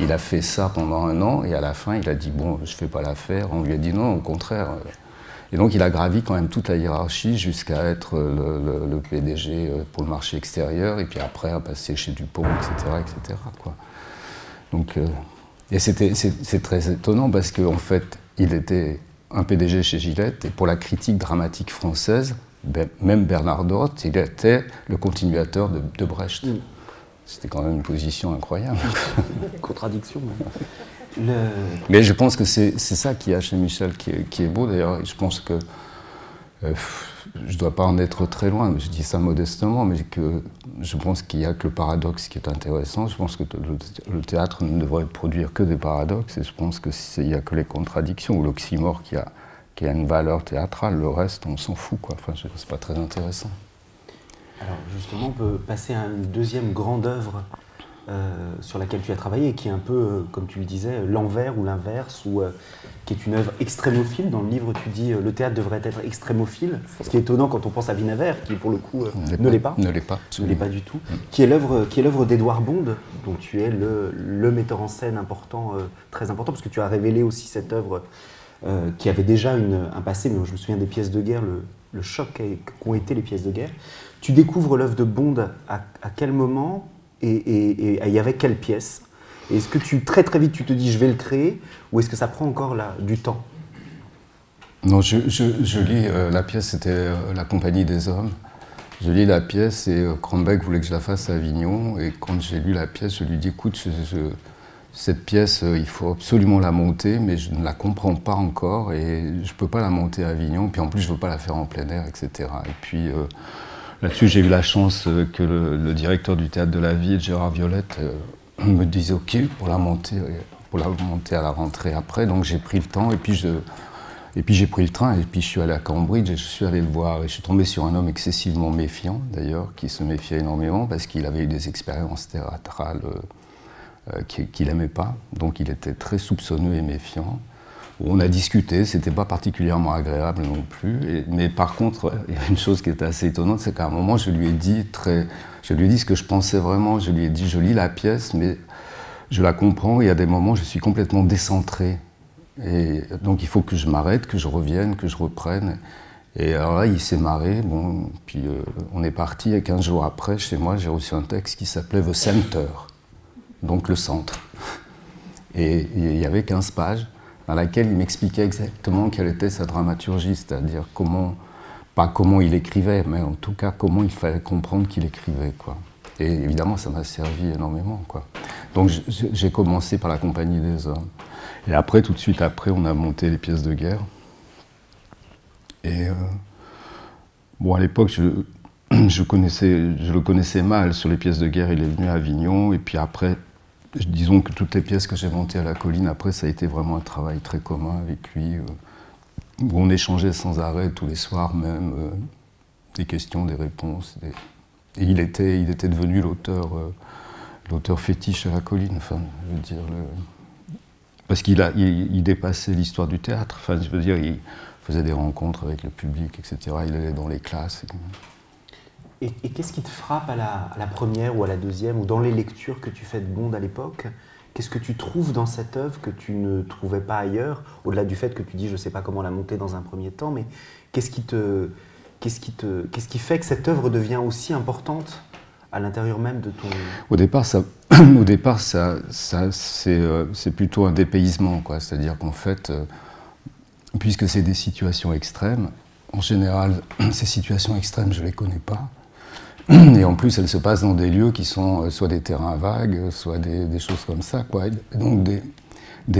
il a fait ça pendant 1 an, et à la fin, il a dit « bon, je ne fais pas l'affaire ». On lui a dit « non, au contraire ». Et donc, il a gravi quand même toute la hiérarchie jusqu'à être le PDG pour le marché extérieur, et puis après, à passer chez Dupont, etc. quoi. Donc, et c'est très étonnant parce qu'en fait, il était un PDG chez Gillette, et pour la critique dramatique française, même Bernard Dorte, il était le continuateur de Brecht. C'était quand même une position incroyable. Contradiction. Mais je pense que c'est ça qu'il y a chez Michel qui est beau. D'ailleurs, je pense que je ne dois pas en être très loin, je dis ça modestement, mais que je pense qu'il n'y a que le paradoxe qui est intéressant. Je pense que le théâtre ne devrait produire que des paradoxes, et je pense qu'il n'y a que les contradictions ou l'oxymore qui a une valeur théâtrale. Le reste, on s'en fout, quoi. Enfin, c'est pas très intéressant. Alors justement, on peut passer à une deuxième grande œuvre sur laquelle tu as travaillé, qui est un peu, comme tu le disais, l'envers ou l'inverse, qui est une œuvre extrémophile. Dans le livre, tu dis le théâtre devrait être extrémophile, ce qui est étonnant quand on pense à Vinaver, qui pour le coup ne l'est pas. Ne l'est pas. Ne l'est pas du tout. Qui est l'œuvre d'Édouard Bond, dont tu es le metteur en scène important, très important, parce que tu as révélé aussi cette œuvre qui avait déjà un passé, mais je me souviens des pièces de guerre, le choc qu'ont été les pièces de guerre. Tu découvres l'œuvre de Bond à quel moment et avec quelle pièce? Est-ce que très très vite tu te dis je vais le créer, ou est-ce que ça prend encore du temps? Non, je lis la pièce, c'était La Compagnie des Hommes. Je lis la pièce et Cronbeck voulait que je la fasse à Avignon, et quand j'ai lu la pièce, je lui dis écoute, cette pièce, il faut absolument la monter, mais je ne la comprends pas encore et je ne peux pas la monter à Avignon. Puis en plus, je ne veux pas la faire en plein air, etc. Et puis là-dessus, j'ai eu la chance que le directeur du Théâtre de la Ville, Gérard Violette, me dise OK pour la monter à la rentrée après. Donc j'ai pris le temps et puis j'ai pris le train et puis je suis allé à Cambridge et je suis allé le voir. Et je suis tombé sur un homme excessivement méfiant, d'ailleurs, qui se méfiait énormément parce qu'il avait eu des expériences théâtrales qu'il n'aimait pas, donc il était très soupçonneux et méfiant. On a discuté, c'était pas particulièrement agréable non plus. Mais par contre, il y a une chose qui était assez étonnante, c'est qu'à un moment, je lui ai dit ce que je pensais vraiment. Je lui ai dit, je lis la pièce, mais je la comprends, et à des moments, je suis complètement décentré. Et donc, il faut que je m'arrête, que je revienne, que je reprenne. Et alors là, il s'est marré. Bon, puis on est parti, et 15 jours après, chez moi, j'ai reçu un texte qui s'appelait The Center, donc le centre. Et il y avait 15 pages. Dans laquelle il m'expliquait exactement quelle était sa dramaturgie, c'est-à-dire pas comment il écrivait, mais en tout cas comment il fallait comprendre qu'il écrivait, quoi. Et évidemment, ça m'a servi énormément, quoi. Donc j'ai commencé par La Compagnie des Hommes. Et après, tout de suite après, on a monté les pièces de guerre. Et bon, à l'époque, je le connaissais mal sur les pièces de guerre. Il est venu à Avignon, et puis après, disons que toutes les pièces que j'ai montées à la Colline, après, ça a été vraiment un travail très commun avec lui, où on échangeait sans arrêt, tous les soirs même, des questions, des réponses. Et il était devenu l'auteur fétiche à la Colline, enfin, je veux dire, parce qu'il dépassait l'histoire du théâtre, enfin, je veux dire, il faisait des rencontres avec le public, etc., il allait dans les classes. Et qu'est-ce qui te frappe à la première ou à la deuxième, ou dans les lectures que tu fais de Bond à l'époque? Qu'est-ce que tu trouves dans cette œuvre que tu ne trouvais pas ailleurs, au-delà du fait que tu dis je ne sais pas comment la monter dans un premier temps, mais qu'est-ce qui fait que cette œuvre devient aussi importante à l'intérieur même de ton... Au départ, c'est plutôt un dépaysement, quoi. C'est-à-dire qu'en fait, puisque c'est des situations extrêmes, en général, ces situations extrêmes, je ne les connais pas. Et en plus, elles se passent dans des lieux qui sont soit des terrains vagues, soit des choses comme ça, quoi. Et donc des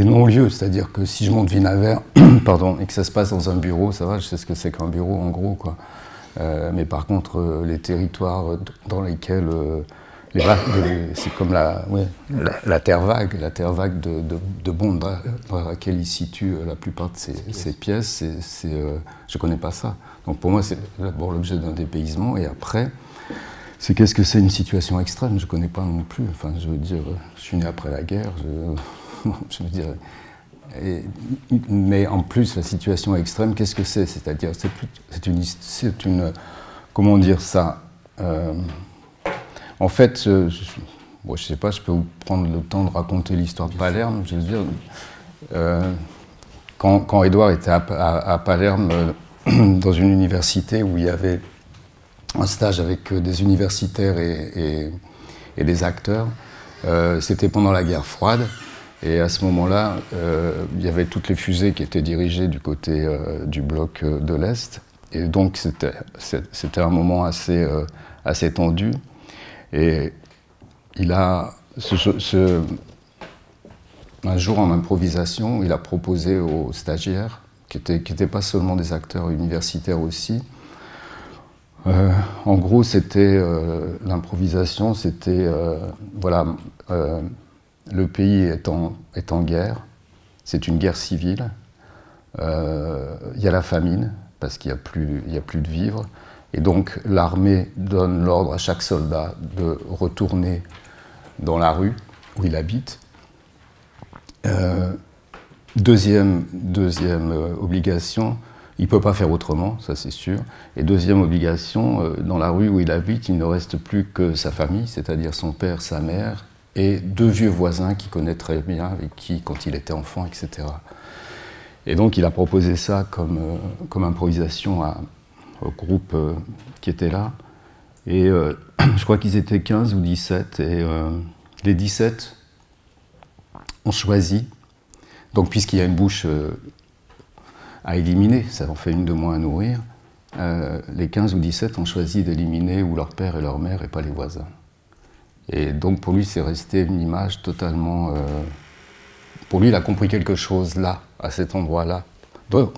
non-lieux, c'est-à-dire que si je monte Vinavert, pardon, et que ça se passe dans un bureau, ça va, je sais ce que c'est qu'un bureau en gros, quoi. Mais par contre, les territoires dans lesquels c'est comme la terre vague de Bond, dans laquelle il situe la plupart de ses pièces, je ne connais pas ça. Donc pour moi, c'est d'abord l'objet d'un dépaysement, et après, c'est qu'est-ce que c'est une situation extrême, je ne connais pas non plus. Enfin, je veux dire, je suis né après la guerre, je veux dire... mais en plus, la situation extrême, qu'est-ce que c'est? C'est-à-dire, c'est une... Comment dire ça? En fait, je ne sais pas, je peux vous prendre le temps de raconter l'histoire de Palerme. Je veux dire, quand Édouard était à Palerme, dans une université où il y avait un stage avec des universitaires et des acteurs, c'était pendant la guerre froide. Et à ce moment-là, il y avait toutes les fusées qui étaient dirigées du côté du bloc de l'Est. Et donc, c'était un moment assez tendu. Et il a, un jour en improvisation, il a proposé aux stagiaires, qui n'étaient pas seulement des acteurs universitaires aussi, en gros, c'était l'improvisation, c'était, voilà, le pays est en guerre, c'est une guerre civile, il y a la famine, parce qu'il n'y a plus de vivres, et donc l'armée donne l'ordre à chaque soldat de retourner dans la rue où il habite. Deuxième obligation, il ne peut pas faire autrement, ça c'est sûr. Et deuxième obligation, dans la rue où il habite, il ne reste plus que sa famille, c'est-à-dire son père, sa mère, et deux vieux voisins qu'il connaît très bien, avec qui, quand il était enfant, etc. Et donc il a proposé ça comme improvisation au groupe qui était là. Et je crois qu'ils étaient 15 ou 17, et les 17 ont choisi, donc puisqu'il y a une bouche à éliminer, ça en fait une de moins à nourrir, les 15 ou 17 ont choisi d'éliminer ou leur père et leur mère et pas les voisins. Et donc pour lui, c'est resté une image totalement... pour lui, il a compris quelque chose là, à cet endroit-là. Donc,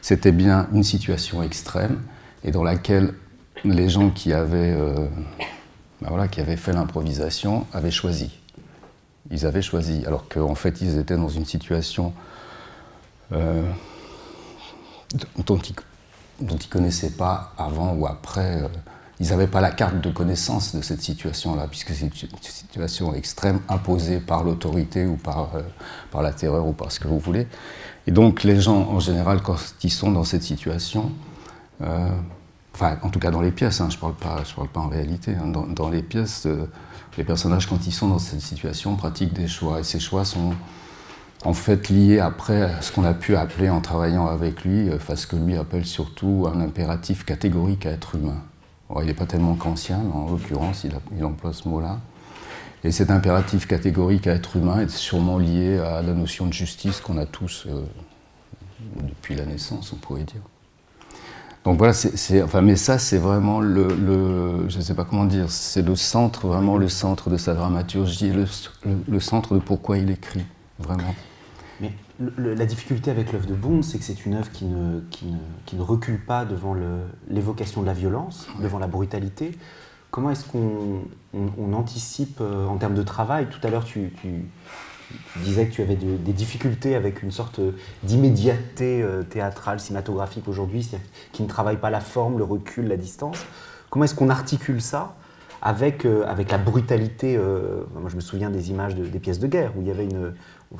c'était bien une situation extrême et dans laquelle les gens qui avaient, qui avaient fait l'improvisation avaient choisi. Ils avaient choisi, alors qu'en fait, ils étaient dans une situation dont ils ne connaissaient pas avant ou après ils n'avaient pas la carte de connaissance de cette situation-là, puisque c'est une situation extrême imposée par l'autorité ou par la terreur ou par ce que vous voulez. Et donc les gens, en général, quand ils sont dans cette situation, enfin, en tout cas dans les pièces, hein, je parle pas en réalité, hein, dans les pièces, les personnages, quand ils sont dans cette situation, pratiquent des choix, et ces choix sont en fait lié après à ce qu'on a pu appeler, en travaillant avec lui, ce que lui appelle surtout un impératif catégorique à être humain. Alors, il n'est pas tellement kantien, mais en l'occurrence, il emploie ce mot-là. Et cet impératif catégorique à être humain est sûrement lié à la notion de justice qu'on a tous depuis la naissance, on pourrait dire. Donc voilà, mais ça, c'est vraiment je ne sais pas comment dire, c'est le centre, vraiment le centre de sa dramaturgie, le centre de pourquoi il écrit, vraiment. Mais la difficulté avec l'œuvre de Bond, c'est que c'est une œuvre qui ne recule pas devant l'évocation de la violence, devant la brutalité. Comment est-ce qu'on anticipe en termes de travail? Tout à l'heure, tu disais que tu avais des difficultés avec une sorte d'immédiateté théâtrale, cinématographique aujourd'hui, qui ne travaille pas la forme, le recul, la distance. Comment est-ce qu'on articule ça avec la brutalité? Moi, je me souviens des images des pièces de guerre, où il y avait où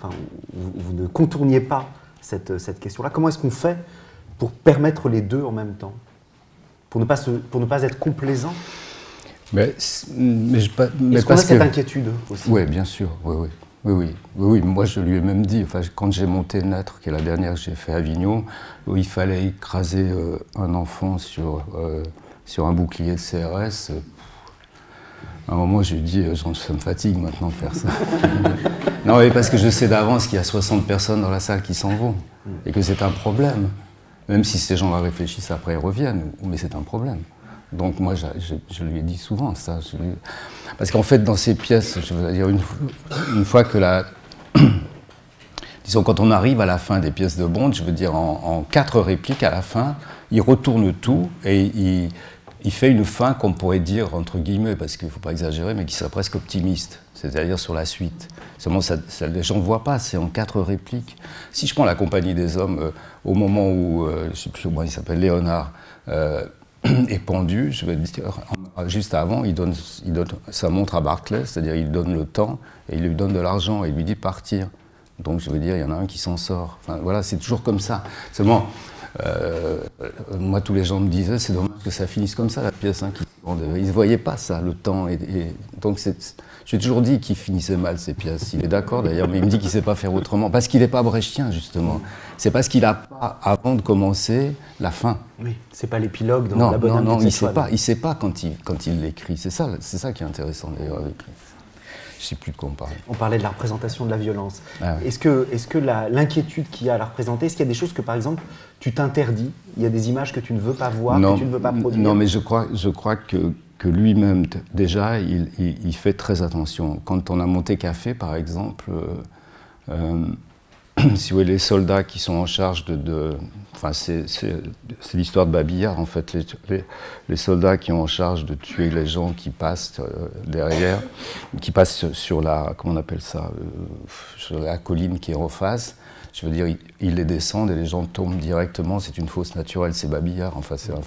vous ne contourniez pas cette question-là. Comment est-ce qu'on fait pour permettre les deux en même temps? Pour ne pas être complaisant? Est-ce qu'on a cette inquiétude aussi? Oui, bien sûr, oui. Moi, je lui ai même dit, quand j'ai monté Naître, qui est la dernière que j'ai fait à Avignon, où il fallait écraser un enfant sur un bouclier de CRS, à un moment, je lui ai dit, ça me fatigue maintenant de faire ça. Non, mais parce que je sais d'avance qu'il y a 60 personnes dans la salle qui s'en vont, et que c'est un problème. Même si ces gens-là réfléchissent après et reviennent, mais c'est un problème. Donc moi, je lui ai dit souvent ça. Parce qu'en fait, dans ces pièces, je veux dire, une fois que disons, quand on arrive à la fin des pièces de Bond, je veux dire, en 4 répliques à la fin, il retourne tout et il fait une fin qu'on pourrait dire, entre guillemets, parce qu'il ne faut pas exagérer, mais qui serait presque optimiste, c'est-à-dire sur la suite. Seulement, les gens ne voient pas, c'est en 4 répliques. Si je prends La Compagnie des Hommes, au moment où, je ne sais plus comment il s'appelle, Léonard, est pendu, je veux dire, juste avant, il donne sa montre à Barclay, c'est-à-dire il donne le temps, et il lui donne de l'argent, et il lui dit de partir. Donc je veux dire, il y en a un qui s'en sort. Enfin voilà, c'est toujours comme ça. Seulement, moi, tous les gens me disaient, c'est dommage que ça finisse comme ça, la pièce. Hein, ils ne voyaient pas ça, le temps. Donc, j'ai toujours dit qu'il finissait mal, ces pièces. Il est d'accord, d'ailleurs, mais il me dit qu'il ne sait pas faire autrement. Parce qu'il n'est pas brechtien, justement. C'est parce qu'il n'a pas, avant de commencer, la fin. Oui, c'est pas l'épilogue dans La Bonne Âme. Non, il ne sait pas quand il l'écrit. C'est ça qui est intéressant, d'ailleurs, avec lui. Je ne sais plus de quoi on parlait. On parlait de la représentation de la violence. Ah oui. Est-ce que l'inquiétude qu'il y a à la représenter, est-ce qu'il y a des choses que, par exemple, tu t'interdis? Il y a des images que tu ne veux pas voir, que tu ne veux pas produire? Non, mais je crois que lui-même, déjà, il fait très attention. Quand on a monté Café, par exemple, si vous voulez, les soldats qui sont en charge enfin, c'est l'histoire de Babillard, en fait, les soldats qui ont en charge de tuer les gens qui passent derrière, qui passent sur la, comment on appelle ça, sur la colline qui est en face. Je veux dire, ils les descendent et les gens tombent directement, c'est une fosse naturelle, c'est Babillard, enfin c'est un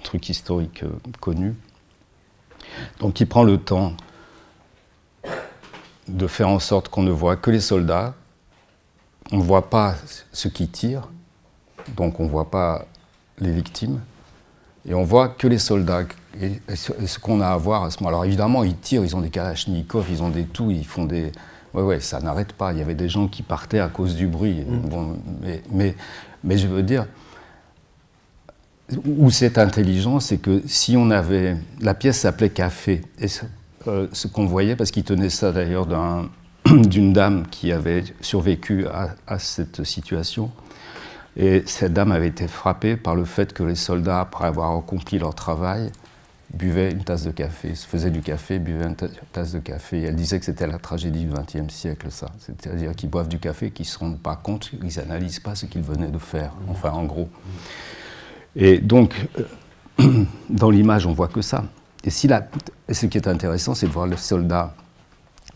truc historique connu. Donc il prend le temps de faire en sorte qu'on ne voit que les soldats. On ne voit pas ceux qui tirent, donc on ne voit pas les victimes, et on voit que les soldats. Et ce qu'on a à voir à ce moment. Alors évidemment, ils tirent, ils ont des kalachnikovs, ils ont des tout, ils font des. Ouais, ça n'arrête pas. Il y avait des gens qui partaient à cause du bruit. Bon, mais je veux dire, où c'est intelligent, c'est que si on avait. La pièce s'appelait Café, et ce qu'on voyait, parce qu'il tenait ça d'ailleurs d'une dame qui avait survécu à cette situation. Et cette dame avait été frappée par le fait que les soldats, après avoir accompli leur travail, buvaient une tasse de café, se faisaient du café, buvaient une tasse de café. Et elle disait que c'était la tragédie du XXe siècle, ça. C'est-à-dire qu'ils boivent du café, qu'ils ne se rendent pas compte, qu'ils n'analysent pas ce qu'ils venaient de faire, enfin en gros. Et donc, dans l'image, on voit que ça. Et ce qui est intéressant, c'est de voir les soldats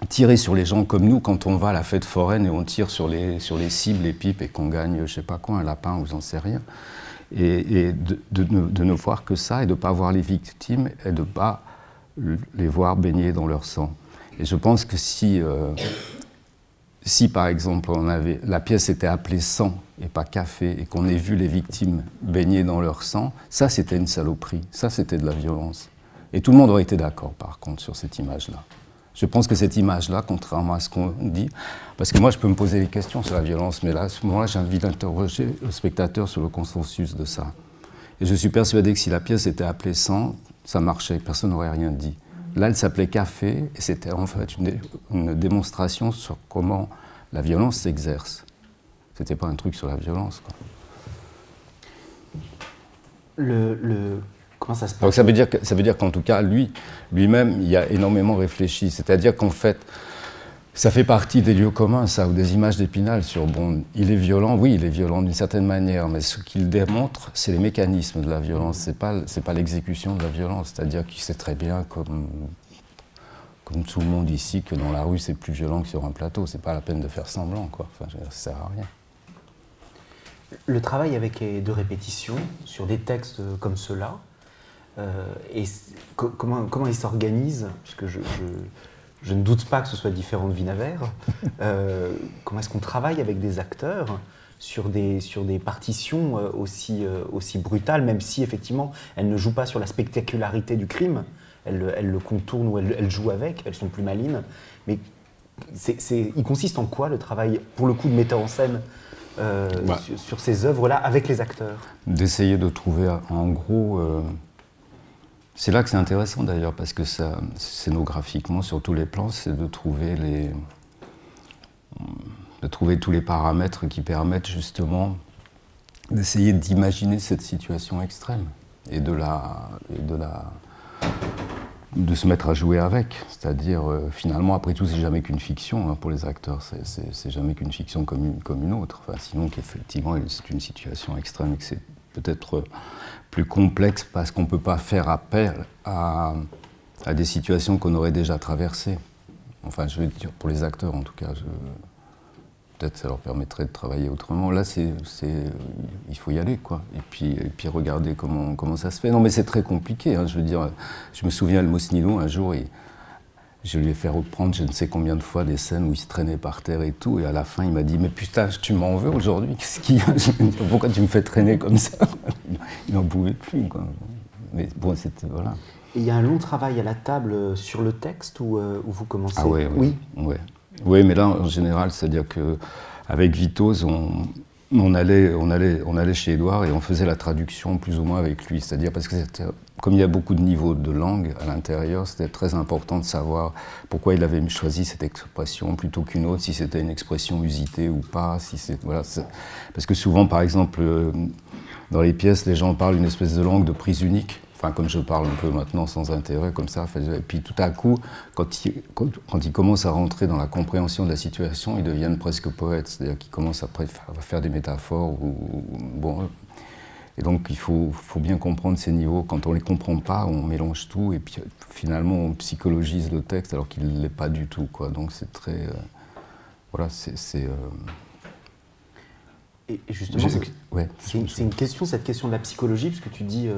tirer sur les gens comme nous quand on va à la fête foraine et on tire sur les cibles, les pipes et qu'on gagne, je sais pas quoi, un lapin ou j'en sais rien. et de ne voir que ça et de ne pas voir les victimes et de ne pas les voir baigner dans leur sang. Et je pense que si par exemple la pièce était appelée sang et pas café et qu'on ait vu les victimes baigner dans leur sang, ça c'était une saloperie, ça c'était de la violence. Et tout le monde aurait été d'accord par contre sur cette image-là. Je pense que cette image-là, contrairement à ce qu'on dit, parce que moi je peux me poser des questions sur la violence, mais là à ce moment-là j'ai envie d'interroger le spectateur sur le consensus de ça. Et je suis persuadé que si la pièce était appelée sang, ça marchait, personne n'aurait rien dit. Là, elle s'appelait Café, et c'était en fait une démonstration sur comment la violence s'exerce. C'était pas un truc sur la violence, quoi. Comment ça se passe? Donc ça veut dire qu'en tout cas, lui-même, il a énormément réfléchi. C'est-à-dire qu'en fait, ça fait partie des lieux communs, ça, ou des images d'Épinal sur, bon, il est violent, oui, il est violent d'une certaine manière, mais ce qu'il démontre, c'est les mécanismes de la violence, c'est pas l'exécution de la violence. C'est-à-dire qu'il sait très bien, comme tout le monde ici, que dans la rue, c'est plus violent que sur un plateau. C'est pas la peine de faire semblant, quoi. Enfin, ça sert à rien. Le travail avec de répétition sur des textes comme ceux-là, comment il s'organise, puisque je ne doute pas que ce soit différent de Vinaver. Comment est-ce qu'on travaille avec des acteurs sur des partitions aussi brutales, même si effectivement elles ne jouent pas sur la spectacularité du crime, elles le contournent ou elles jouent avec, elles sont plus malines. Mais il consiste en quoi le travail, pour le coup, de metteur en scène sur ces œuvres-là avec les acteurs? D'essayer de trouver, en gros... C'est là que c'est intéressant d'ailleurs, parce que ça, scénographiquement, sur tous les plans, c'est de trouver tous les paramètres qui permettent justement d'essayer d'imaginer cette situation extrême et de se mettre à jouer avec. C'est-à-dire, finalement, après tout, c'est jamais qu'une fiction hein, pour les acteurs, c'est jamais qu'une fiction comme une autre. Enfin, sinon qu'effectivement, c'est une situation extrême et que c'est peut-être plus complexe parce qu'on ne peut pas faire appel à des situations qu'on aurait déjà traversées. Enfin, je veux dire, pour les acteurs en tout cas, peut-être ça leur permettrait de travailler autrement. Là, il faut y aller, quoi. Et puis regarder comment ça se fait. Non, mais c'est très compliqué. Hein, je veux dire, je me souviens, Elmos Nilou, un jour, je lui ai fait reprendre je ne sais combien de fois des scènes où il se traînait par terre et tout. Et à la fin, il m'a dit « Mais putain, tu m'en veux aujourd'hui? Qu'est-ce qu'il y a? Pourquoi tu me fais traîner comme ça ?» Il n'en pouvait plus, quoi. Mais bon, c'était... Voilà. Et il y a un long travail à la table sur le texte où vous commencez? Ah ouais, oui. Oui, mais là, en général, c'est-à-dire qu'avec Vitoz, on allait chez Édouard et on faisait la traduction plus ou moins avec lui. C'est-à-dire parce que comme il y a beaucoup de niveaux de langue à l'intérieur, c'était très important de savoir pourquoi il avait choisi cette expression plutôt qu'une autre, si c'était une expression usitée ou pas. Voilà, parce que souvent, par exemple, dans les pièces, les gens parlent une espèce de langue de prise unique. Enfin, comme je parle un peu maintenant sans intérêt, comme ça. Et puis tout à coup, quand ils commencent à rentrer dans la compréhension de la situation, ils deviennent presque poètes. C'est-à-dire qu'ils commencent à faire des métaphores. Bon, et donc il faut bien comprendre ces niveaux. Quand on ne les comprend pas, on mélange tout. Et puis finalement, on psychologise le texte alors qu'il ne l'est pas du tout, quoi. Donc c'est très... voilà, Et justement, c'est une question, cette question de la psychologie, parce que tu dis...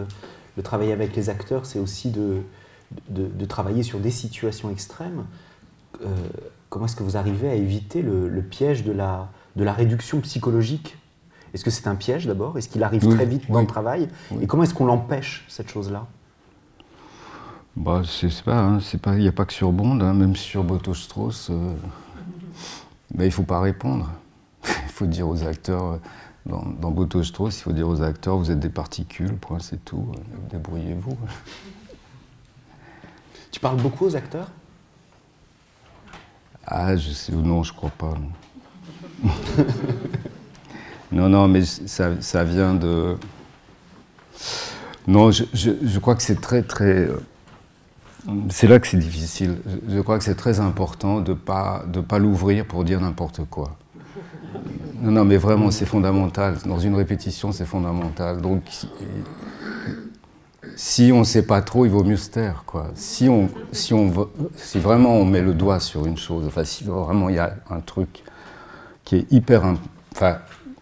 Le travail avec les acteurs, c'est aussi de travailler sur des situations extrêmes. Comment est-ce que vous arrivez à éviter le piège de la réduction psychologique? Est-ce que c'est un piège d'abord? Est-ce qu'il arrive très vite dans le travail? Et comment est-ce qu'on l'empêche, cette chose-là? Bah, il n'y a pas que sur Bond, hein, même sur Boto-Strauss, mais il ne faut pas répondre. Il faut dire aux acteurs... Dans Boto-Strauss, il faut dire aux acteurs, vous êtes des particules, point, c'est tout, débrouillez-vous. Tu parles beaucoup aux acteurs? Ah, je sais, non, je crois pas. Non, mais ça vient de... Non, je crois que c'est très... C'est là que c'est difficile. Je crois que c'est très important de pas l'ouvrir pour dire n'importe quoi. Non, mais vraiment, c'est fondamental. Dans une répétition, c'est fondamental. Donc, si on ne sait pas trop, il vaut mieux se taire, quoi. Si vraiment on met le doigt sur une chose, enfin, si vraiment il y a un truc qui est hyper... Enfin,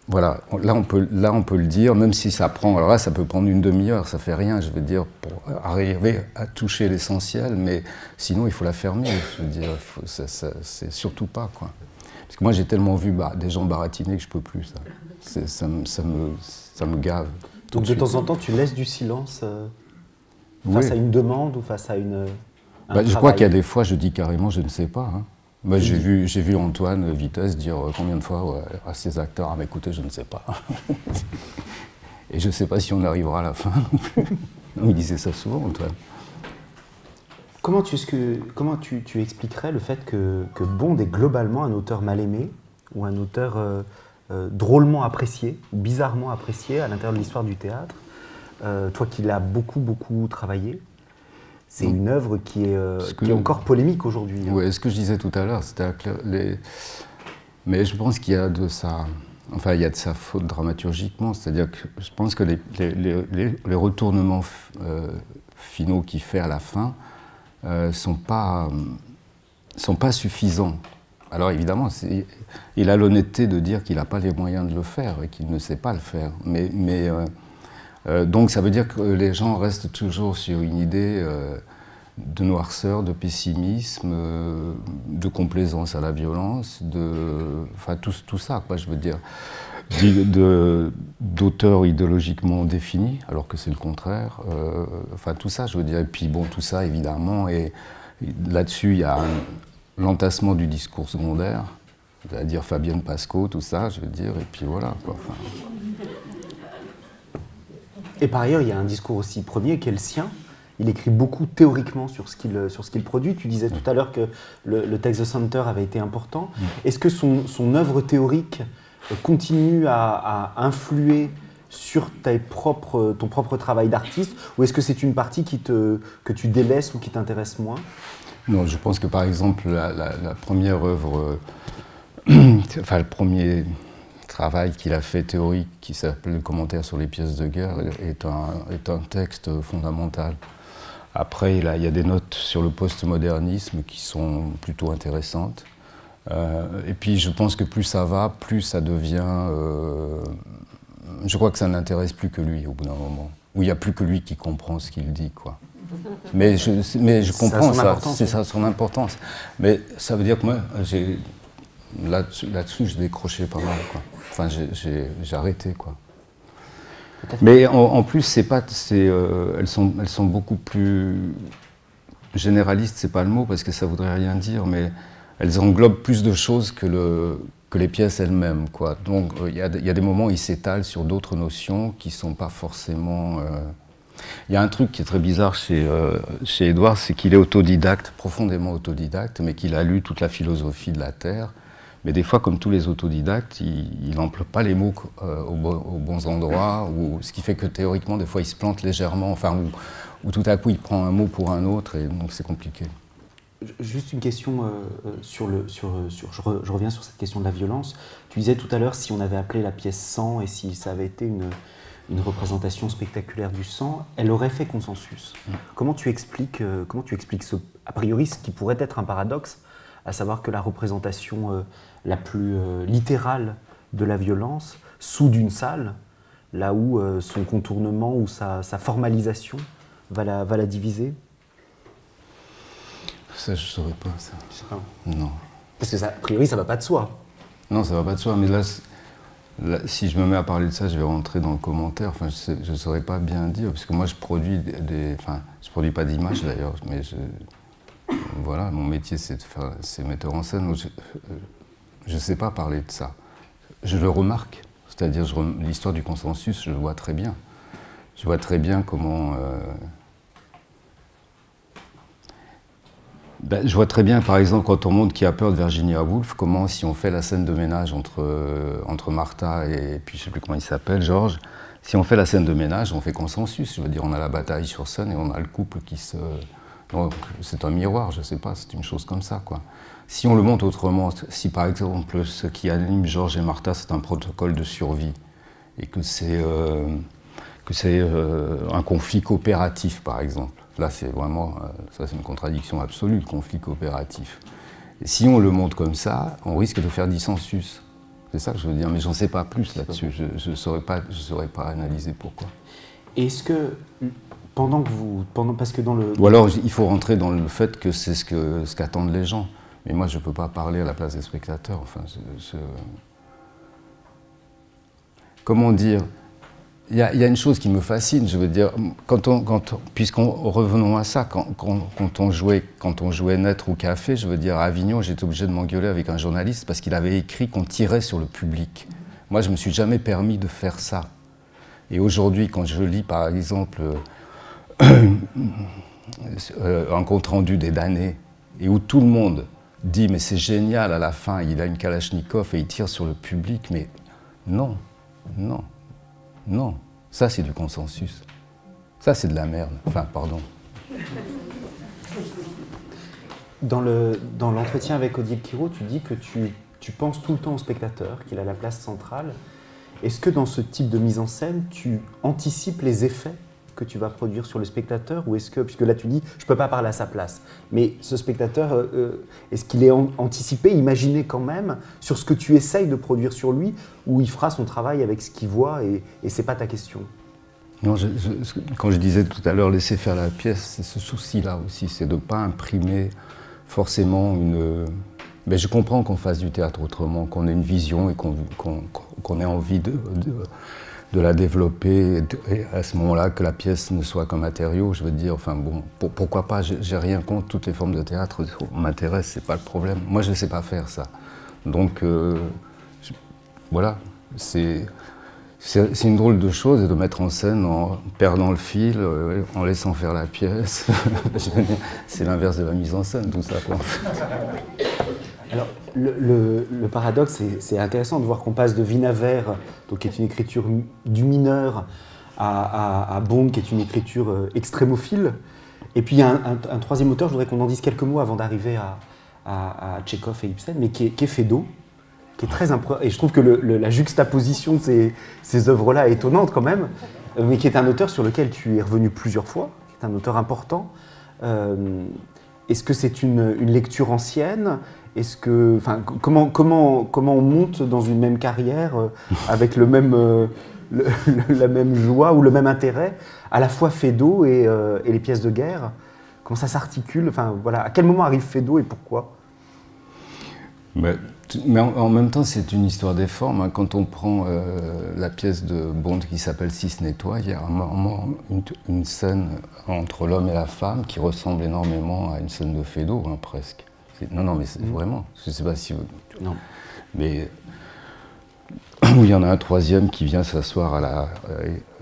voilà, là on peut le dire, même si ça prend, alors là ça peut prendre une demi-heure, ça fait rien, je veux dire, pour arriver à toucher l'essentiel, mais sinon il faut la fermer, je veux dire, c'est surtout pas, quoi. Parce que moi j'ai tellement vu des gens baratiner que je peux plus, ça me gave. Donc de temps en temps tu laisses du silence face à une demande ou face à je crois qu'il y a des fois je dis carrément je ne sais pas, hein. Moi, j'ai vu Antoine Vitesse dire combien de fois à ses acteurs, ah mais écoutez, je ne sais pas. Et je ne sais pas si on arrivera à la fin. Non, il disait ça souvent, Antoine. Comment tu expliquerais le fait que Bond est globalement un auteur mal aimé ou un auteur drôlement apprécié, ou bizarrement apprécié à l'intérieur de l'histoire du théâtre, toi qui l'as beaucoup travaillé? C'est une œuvre qui est encore polémique aujourd'hui. Oui, ce que je disais tout à l'heure, mais je pense qu'il y a de ça, enfin il y a de sa faute dramaturgiquement, c'est-à-dire que je pense que les retournements finaux qu'il fait à la fin sont pas suffisants. Alors évidemment, il a l'honnêteté de dire qu'il n'a pas les moyens de le faire et qu'il ne sait pas le faire, donc ça veut dire que les gens restent toujours sur une idée de noirceur, de pessimisme, de complaisance à la violence, enfin tout ça, quoi, je veux dire, d'auteurs idéologiquement définis, alors que c'est le contraire. Enfin tout ça, je veux dire. Et puis bon, tout ça évidemment, et là-dessus il y a l'entassement du discours secondaire, c'est-à-dire Fabienne Pascaud, tout ça, je veux dire, et puis voilà, quoi. Enfin, et par ailleurs, il y a un discours aussi premier qui est le sien. Il écrit beaucoup théoriquement sur ce qu'il produit. Tu disais tout à l'heure que le texte de Santer avait été important. Est-ce que son œuvre théorique continue à influer sur ton propre travail d'artiste, ou est-ce que c'est une partie que tu délaisses ou qui t'intéresse moins? Non, je pense que par exemple, la première œuvre, enfin le premier travail qu'il a fait théorique, qui s'appelle le commentaire sur les pièces de guerre, est un texte fondamental. Après, il y a des notes sur le postmodernisme qui sont plutôt intéressantes. Et puis, je pense que plus ça va, plus ça devient... je crois que ça n'intéresse plus que lui, au bout d'un moment. Où il n'y a plus que lui qui comprend ce qu'il dit, quoi. Mais je comprends ça, c'est ça son importance. Mais ça veut dire que moi, là-dessus, j'ai décroché pas mal, quoi. Enfin, j'ai arrêté, quoi. Mais en plus, elles sont beaucoup plus généralistes, c'est pas le mot parce que ça voudrait rien dire, mais elles englobent plus de choses que les pièces elles-mêmes, quoi. Donc il y a des moments où ils s'étalent sur d'autres notions qui sont pas forcément... Il y a un truc qui est très bizarre chez Édouard, c'est qu'il est autodidacte, profondément autodidacte, mais qu'il a lu toute la philosophie de la Terre. Mais des fois, comme tous les autodidactes, il n'emploie pas les mots aux bons endroits, ce qui fait que théoriquement, des fois, il se plante légèrement, enfin, ou tout à coup, il prend un mot pour un autre, et donc c'est compliqué. Juste une question je reviens sur cette question de la violence. Tu disais tout à l'heure si on avait appelé la pièce sang et si ça avait été une représentation spectaculaire du sang, elle aurait fait consensus. Comment tu expliques a priori, ce qui pourrait être un paradoxe, à savoir que la représentation la plus littérale de la violence, sous d'une salle, là où son contournement ou sa formalisation va la diviser? Ça, je ne saurais pas, ça. Je sais pas. Non. Parce que, a priori, ça ne va pas de soi. Non, ça ne va pas de soi, mais là, si je me mets à parler de ça, je vais rentrer dans le commentaire. Enfin, je ne saurais pas bien dire, parce que moi, je produis enfin, je ne produis pas d'images, d'ailleurs, mais voilà, mon métier, c'est metteur en scène. Je ne sais pas parler de ça. Je le remarque, c'est-à-dire l'histoire du consensus, je le vois très bien. Je vois très bien comment... je vois très bien, par exemple, quand on montre Qui a peur de Virginia Woolf, comment, si on fait la scène de ménage entre Martha et puis je ne sais plus comment il s'appelle, Georges, si on fait la scène de ménage, on fait consensus. Je veux dire, on a la bataille sur scène et on a le couple qui se... Donc, c'est un miroir, je ne sais pas, c'est une chose comme ça, quoi. Si on le montre autrement, si par exemple ce qui anime Georges et Martha, c'est un protocole de survie, et que c'est un conflit coopératif, par exemple. Là, c'est vraiment, ça c'est une contradiction absolue, le conflit coopératif. Et si on le montre comme ça, on risque de faire dissensus. C'est ça que je veux dire, mais j'en sais pas plus là-dessus. Je ne saurais pas analyser pourquoi. Est-ce que, parce que dans le... Ou alors, il faut rentrer dans le fait que c'est ce qu'attendent les gens. Mais moi, je ne peux pas parler à la place des spectateurs. Enfin, comment dire? Il y a une chose qui me fascine, je veux dire, puisqu'on revenons à ça, quand on jouait Naître au café, je veux dire, à Avignon, j'étais obligé de m'engueuler avec un journaliste parce qu'il avait écrit qu'on tirait sur le public. Moi, je ne me suis jamais permis de faire ça. Et aujourd'hui, quand je lis, par exemple, un compte-rendu des damnés, et où tout le monde dit « mais c'est génial, à la fin, il a une Kalachnikov et il tire sur le public », mais non, non. Non, ça c'est du consensus. Ça c'est de la merde. Enfin, pardon. Dans l'entretien avec Odile Quiraud, tu dis que tu penses tout le temps au spectateur, qu'il a la place centrale. Est-ce que dans ce type de mise en scène, tu anticipes les effets que tu vas produire sur le spectateur, ou est-ce que, puisque là tu dis, je ne peux pas parler à sa place, mais ce spectateur, est-ce qu'il est anticipé, imaginé quand même, sur ce que tu essayes de produire sur lui, ou il fera son travail avec ce qu'il voit, et ce n'est pas ta question? Non, quand je disais tout à l'heure, laisser faire la pièce, c'est ce souci-là aussi, c'est de ne pas imprimer forcément une... Mais je comprends qu'on fasse du théâtre autrement, qu'on ait une vision et qu'on ait envie de la développer, et à ce moment-là, que la pièce ne soit qu'un matériau, je veux dire, enfin bon, pourquoi pas, j'ai rien contre toutes les formes de théâtre, m'intéresse, c'est pas le problème. Moi, je ne sais pas faire ça. Donc, voilà, c'est une drôle de chose de mettre en scène en perdant le fil, en laissant faire la pièce. C'est l'inverse de la mise en scène, tout ça, quoi. Alors, le paradoxe, c'est intéressant de voir qu'on passe de Vinaver, donc, qui est une écriture du mineur, à Bond, qui est une écriture extrémophile. Et puis, il y a un troisième auteur, je voudrais qu'on en dise quelques mots avant d'arriver à Tchekhov et Ibsen, mais qui est Feydeau, qui est très impressionnant. Et je trouve que la juxtaposition de ces œuvres-là est étonnante quand même, mais qui est un auteur sur lequel tu es revenu plusieurs fois, qui est un auteur important. Est-ce que c'est une lecture ancienne? Est-ce que, enfin, comment on monte dans une même carrière avec la même joie ou le même intérêt, à la fois Feydeau et les pièces de guerre? Comment ça s'articule? Enfin, voilà, à quel moment arrive Feydeau et pourquoi? Mais en même temps, c'est une histoire des formes. Hein. Quand on prend la pièce de Bond qui s'appelle Si ce n'est toi, il y a une scène entre l'homme et la femme qui ressemble énormément à une scène de Feydeau, hein, presque. Non, mais vraiment, je ne sais pas si vous... Non. Mais il y en a un troisième qui vient s'asseoir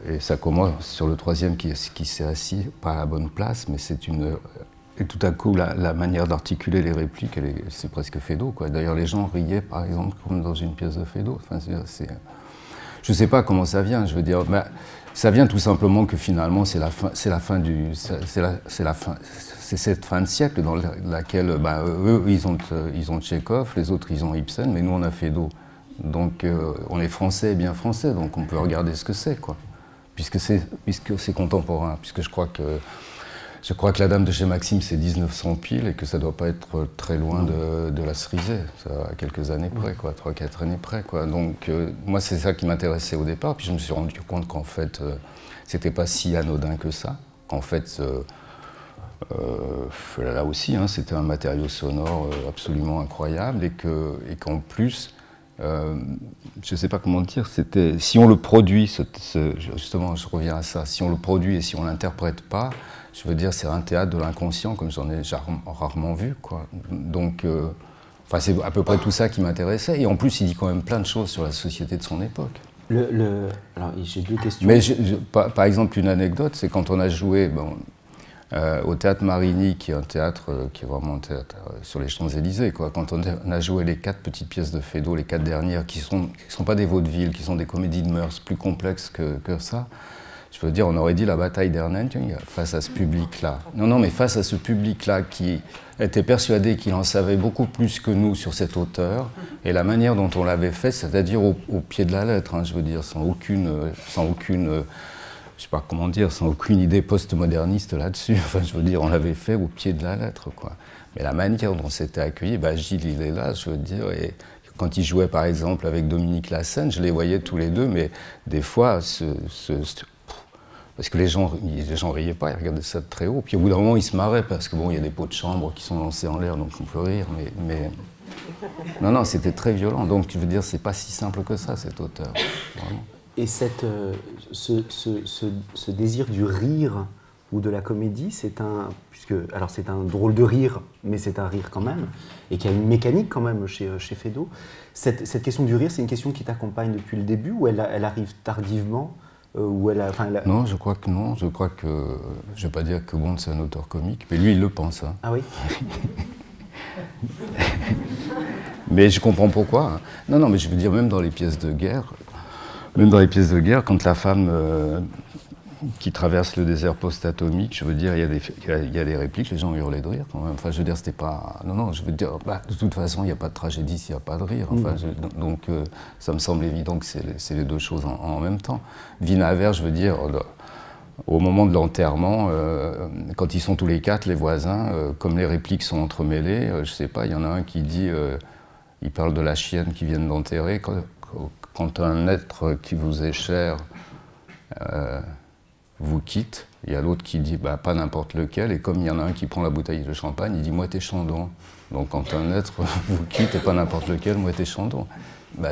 et ça commence sur le troisième qui s'est assis, pas à la bonne place, mais c'est une... Et tout à coup, la manière d'articuler les répliques, c'est presque Feydeau, quoi. D'ailleurs, les gens riaient, par exemple, comme dans une pièce de Feydeau. Enfin, je ne sais pas comment ça vient, je veux dire... Mais ça vient tout simplement que finalement, c'est cette fin de siècle dans laquelle eux, ils ont Tchekhov, les autres, ils ont Ibsen, mais nous, on a Feydeau. Donc, on est français et bien français, donc on peut regarder ce que c'est, quoi. Puisque c'est contemporain, puisque je crois que La Dame de chez Maxime, c'est 1900 pile, et que ça ne doit pas être très loin de la Cerisay, à quelques années près, quoi, 3-4 années près, quoi. Donc, moi, c'est ça qui m'intéressait au départ, puis je me suis rendu compte qu'en fait, c'était pas si anodin que ça, qu'en fait, là aussi, hein, c'était un matériau sonore absolument incroyable, et qu'en plus, je ne sais pas comment dire, si on le produit, justement, je reviens à ça, si on le produit et si on ne l'interprète pas, je veux dire, c'est un théâtre de l'inconscient, comme j'en ai rarement vu, quoi. Donc, c'est à peu près tout ça qui m'intéressait. Et en plus, il dit quand même plein de choses sur la société de son époque. Alors, j'ai deux questions. Mais par exemple, une anecdote, c'est quand on a joué au Théâtre Marigny, qui est un théâtre qui est vraiment un théâtre sur les Champs-Élysées, quoi. Quand on a joué les 4 petites pièces de Feydeau, les 4 dernières, qui sont pas des vaudevilles, qui sont des comédies de mœurs plus complexes que ça, je veux dire, on aurait dit la bataille d'Ernentung face à ce public-là. Non, mais face à ce public-là qui était persuadé qu'il en savait beaucoup plus que nous sur cet auteur, et la manière dont on l'avait fait, c'est-à-dire au pied de la lettre, hein, je veux dire, sans aucune je sais pas comment dire, sans aucune idée post-moderniste là-dessus. Enfin, je veux dire, on l'avait fait au pied de la lettre, quoi. Mais la manière dont c'était accueilli, Gilles, il est là, je veux dire, et quand il jouait par exemple avec Dominique Lassène, je les voyais tous les deux, mais des fois, parce que les gens riaient pas, ils regardaient ça de très haut. Puis au bout d'un moment, ils se marraient parce que bon, il y a des pots de chambre qui sont lancés en l'air, donc on peut rire, mais... Non, c'était très violent. Donc, je veux dire, c'est pas si simple que ça, cet auteur. Vraiment. Et ce désir du rire ou de la comédie, c'est un drôle de rire, mais c'est un rire quand même, et qui a une mécanique quand même chez Feydeau. Cette question du rire, c'est une question qui t'accompagne depuis le début, ou elle arrive tardivement Non, je crois que non. Je crois que... Je ne vais pas dire que Bond, c'est un auteur comique, mais lui, il le pense. Hein. Ah oui. Mais je comprends pourquoi. Non, mais je veux dire, même dans les pièces de guerre, quand la femme qui traverse le désert post-atomique, je veux dire, il y a des répliques, les gens hurlaient de rire quand même. Enfin, je veux dire, c'était pas... Non, je veux dire, de toute façon, il n'y a pas de tragédie s'il n'y a pas de rire. Enfin, donc, ça me semble évident que c'est les deux choses en même temps. Vinaver, je veux dire, au moment de l'enterrement, quand ils sont tous les quatre, les voisins, comme les répliques sont entremêlées, je sais pas, il y en a un qui dit, il parle de la chienne qui vient d'enterrer, quand un être qui vous est cher vous quitte, il y a l'autre qui dit, pas n'importe lequel, et comme il y en a un qui prend la bouteille de champagne, il dit, moi t'es Chandon. Donc quand un être vous quitte, et pas n'importe lequel, moi t'es Chandon.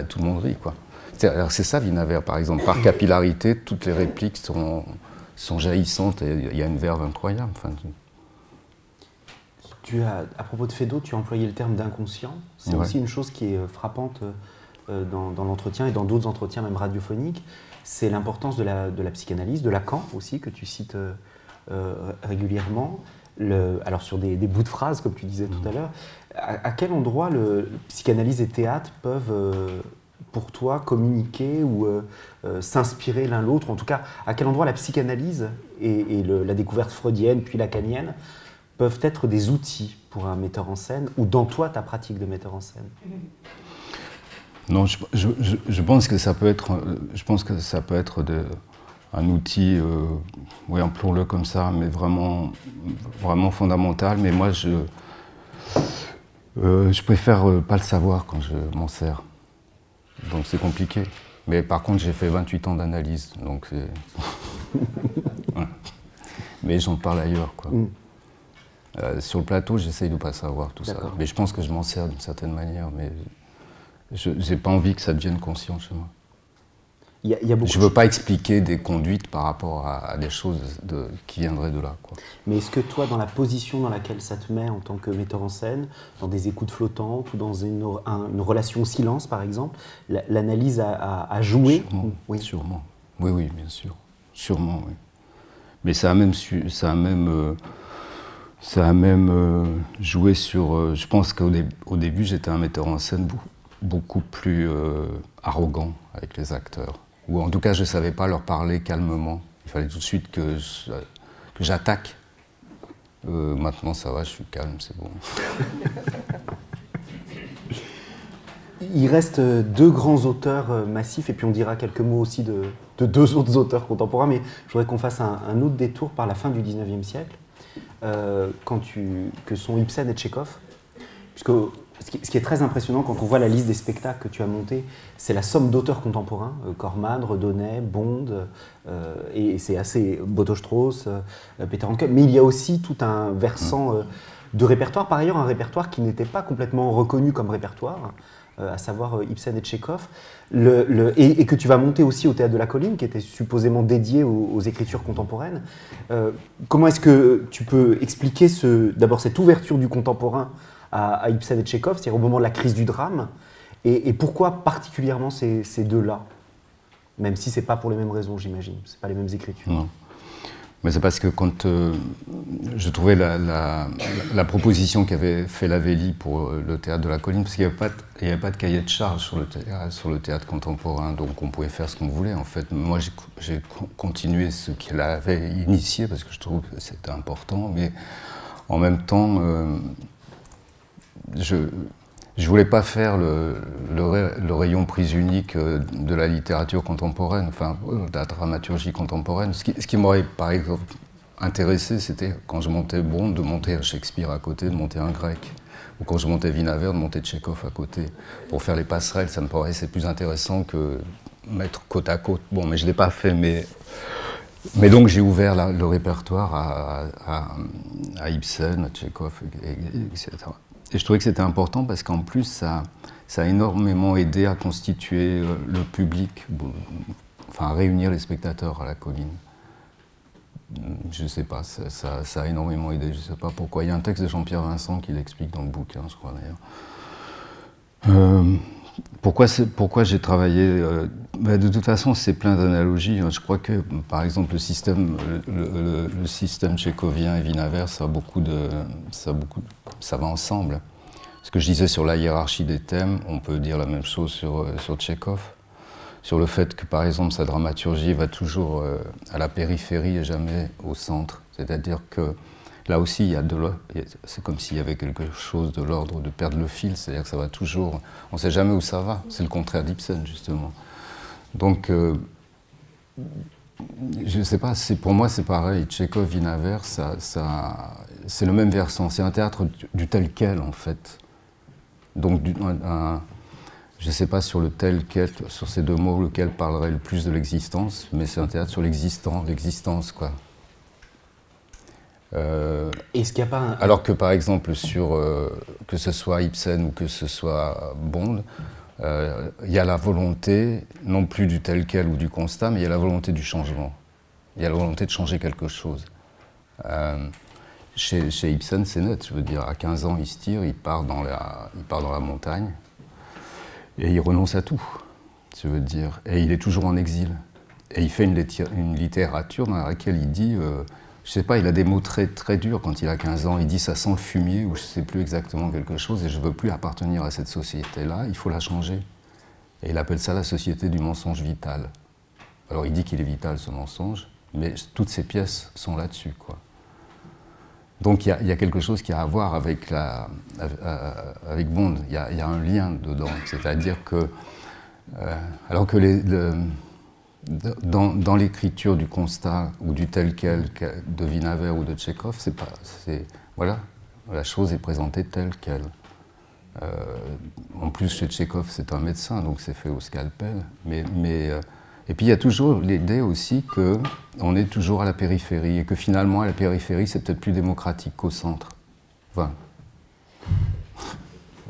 Tout le monde rit, quoi. Alors c'est ça, Vinaver, par exemple. Par capillarité, toutes les répliques sont jaillissantes et il y a une verve incroyable. Enfin, à propos de Feydeau, tu as employé le terme d'inconscient. C'est aussi une chose qui est frappante dans l'entretien et dans d'autres entretiens, même radiophoniques. C'est l'importance de la psychanalyse, de Lacan aussi, que tu cites régulièrement. Alors sur des bouts de phrases, comme tu disais tout à l'heure. À quel endroit psychanalyse et théâtre peuvent... pour toi, communiquer ou s'inspirer l'un l'autre? En tout cas, à quel endroit la psychanalyse et la découverte freudienne, puis lacanienne, peuvent être des outils pour un metteur en scène, ou dans toi, ta pratique de metteur en scène? Non, je pense que ça peut être, un outil, oui, appelons-le comme ça, mais vraiment, vraiment fondamental. Mais moi, je préfère pas le savoir quand je m'en sers. Donc c'est compliqué. Mais par contre, j'ai fait 28 ans d'analyse, donc c'est... Voilà. Mais j'en parle ailleurs, quoi. Sur le plateau, j'essaye de ne pas savoir tout ça. Mais je pense que je m'en sers d'une certaine manière, mais je n'ai pas envie que ça devienne conscient chez moi. Je ne veux pas expliquer des conduites par rapport à des choses qui viendraient de là, quoi. Mais est-ce que toi, dans la position dans laquelle ça te met en tant que metteur en scène, dans des écoutes flottantes ou dans une relation au silence, par exemple, l'analyse a joué? Sûrement, oui. Sûrement. Oui, bien sûr. Sûrement, oui. Mais ça a même joué sur... je pense qu'au début, j'étais un metteur en scène beaucoup plus arrogant avec les acteurs. Ou en tout cas, je ne savais pas leur parler calmement. Il fallait tout de suite que j'attaque. Maintenant, ça va, je suis calme, c'est bon. Il reste deux grands auteurs massifs, et puis on dira quelques mots aussi de deux autres auteurs contemporains, mais je voudrais qu'on fasse un autre détour par la fin du 19e siècle, que sont Ibsen et Tchekhov. Puisque ce qui est très impressionnant quand on voit la liste des spectacles que tu as montés, c'est la somme d'auteurs contemporains, Corman, Redonnet, Bond, et c'est assez Boto-Strauss, Peter Handke, mais il y a aussi tout un versant de répertoire, par ailleurs un répertoire qui n'était pas complètement reconnu comme répertoire, à savoir Ibsen et Tchekhov, et que tu vas monter aussi au Théâtre de la Colline, qui était supposément dédié aux écritures contemporaines. Comment est-ce que tu peux expliquer d'abord cette ouverture du contemporain à Ibsen et Tchekhov, c'est-à-dire au moment de la crise du drame, et pourquoi particulièrement ces deux-là? Même si ce n'est pas pour les mêmes raisons, j'imagine, ce pas les mêmes écritures. Non. Mais c'est parce que quand je trouvais la proposition qu'avait fait Lavelli pour le Théâtre de la Colline, parce qu'il n'y avait pas de cahier de charge sur le théâtre contemporain, donc on pouvait faire ce qu'on voulait. En fait, moi j'ai continué ce qu'il avait initié, parce que je trouve que c'était important, mais en même temps, je ne voulais pas faire le rayon prise unique de la littérature contemporaine, enfin de la dramaturgie contemporaine. Ce qui m'aurait par exemple intéressé, c'était quand je montais Bond, de monter un Shakespeare à côté, de monter un grec. Ou quand je montais Wienerwert, de monter Tchekhov à côté. Pour faire les passerelles, ça me paraissait plus intéressant que mettre côte à côte. Bon, mais je ne l'ai pas fait, mais donc j'ai ouvert le répertoire à Ibsen, à Tchekhov, etc. Et je trouvais que c'était important parce qu'en plus, ça a énormément aidé à constituer le public, enfin à réunir les spectateurs à la colline. Je ne sais pas, ça a énormément aidé, je ne sais pas pourquoi. Il y a un texte de Jean-Pierre Vincent qui l'explique dans le bouquin, je crois d'ailleurs. Pourquoi j'ai travaillé de toute façon, c'est plein d'analogies. Je crois que, par exemple, le système tchécovien et Wienerwert, ça va ensemble. Ce que je disais sur la hiérarchie des thèmes, on peut dire la même chose sur Tchekhov. Sur le fait que, par exemple, sa dramaturgie va toujours à la périphérie et jamais au centre. C'est-à-dire que là aussi, c'est comme s'il y avait quelque chose de l'ordre de perdre le fil, c'est-à-dire que ça va toujours... On ne sait jamais où ça va, c'est le contraire d'Ibsen, justement. Donc, je ne sais pas, pour moi c'est pareil, Tchekhov, Wienerwert, c'est le même versant, c'est un théâtre du tel quel, en fait. Donc, je ne sais pas sur le tel quel, sur ces deux mots, lequel parlerait le plus de l'existence, mais c'est un théâtre sur l'existence, quoi. Est-ce qu'il n'y a pas un... Alors que par exemple que ce soit Ibsen ou que ce soit Bond, il y a la volonté, non plus du tel quel ou du constat, mais il y a la volonté du changement. Il y a la volonté de changer quelque chose. Chez Ibsen, c'est net, je veux dire, à 15 ans, il se tire, il part dans la montagne, et il renonce à tout, je veux dire. Et il est toujours en exil. Et il fait une littérature dans laquelle il dit... je sais pas, il a des mots très, très durs quand il a 15 ans. Il dit « ça sent le fumier » ou je sais plus exactement quelque chose et je veux plus appartenir à cette société-là, il faut la changer. Et il appelle ça la société du mensonge vital. Alors il dit qu'il est vital ce mensonge, mais toutes ses pièces sont là-dessus, quoi. Donc il y a quelque chose qui a à voir avec Bond, il y a un lien dedans. C'est-à-dire que, alors que dans l'écriture du constat ou du tel quel de Wienerwert ou de Tchekhov, voilà, la chose est présentée telle qu'elle. En plus, chez Tchekhov, c'est un médecin, donc c'est fait au scalpel. Et puis il y a toujours l'idée aussi qu'on est toujours à la périphérie et que finalement, à la périphérie, c'est peut-être plus démocratique qu'au centre. Enfin,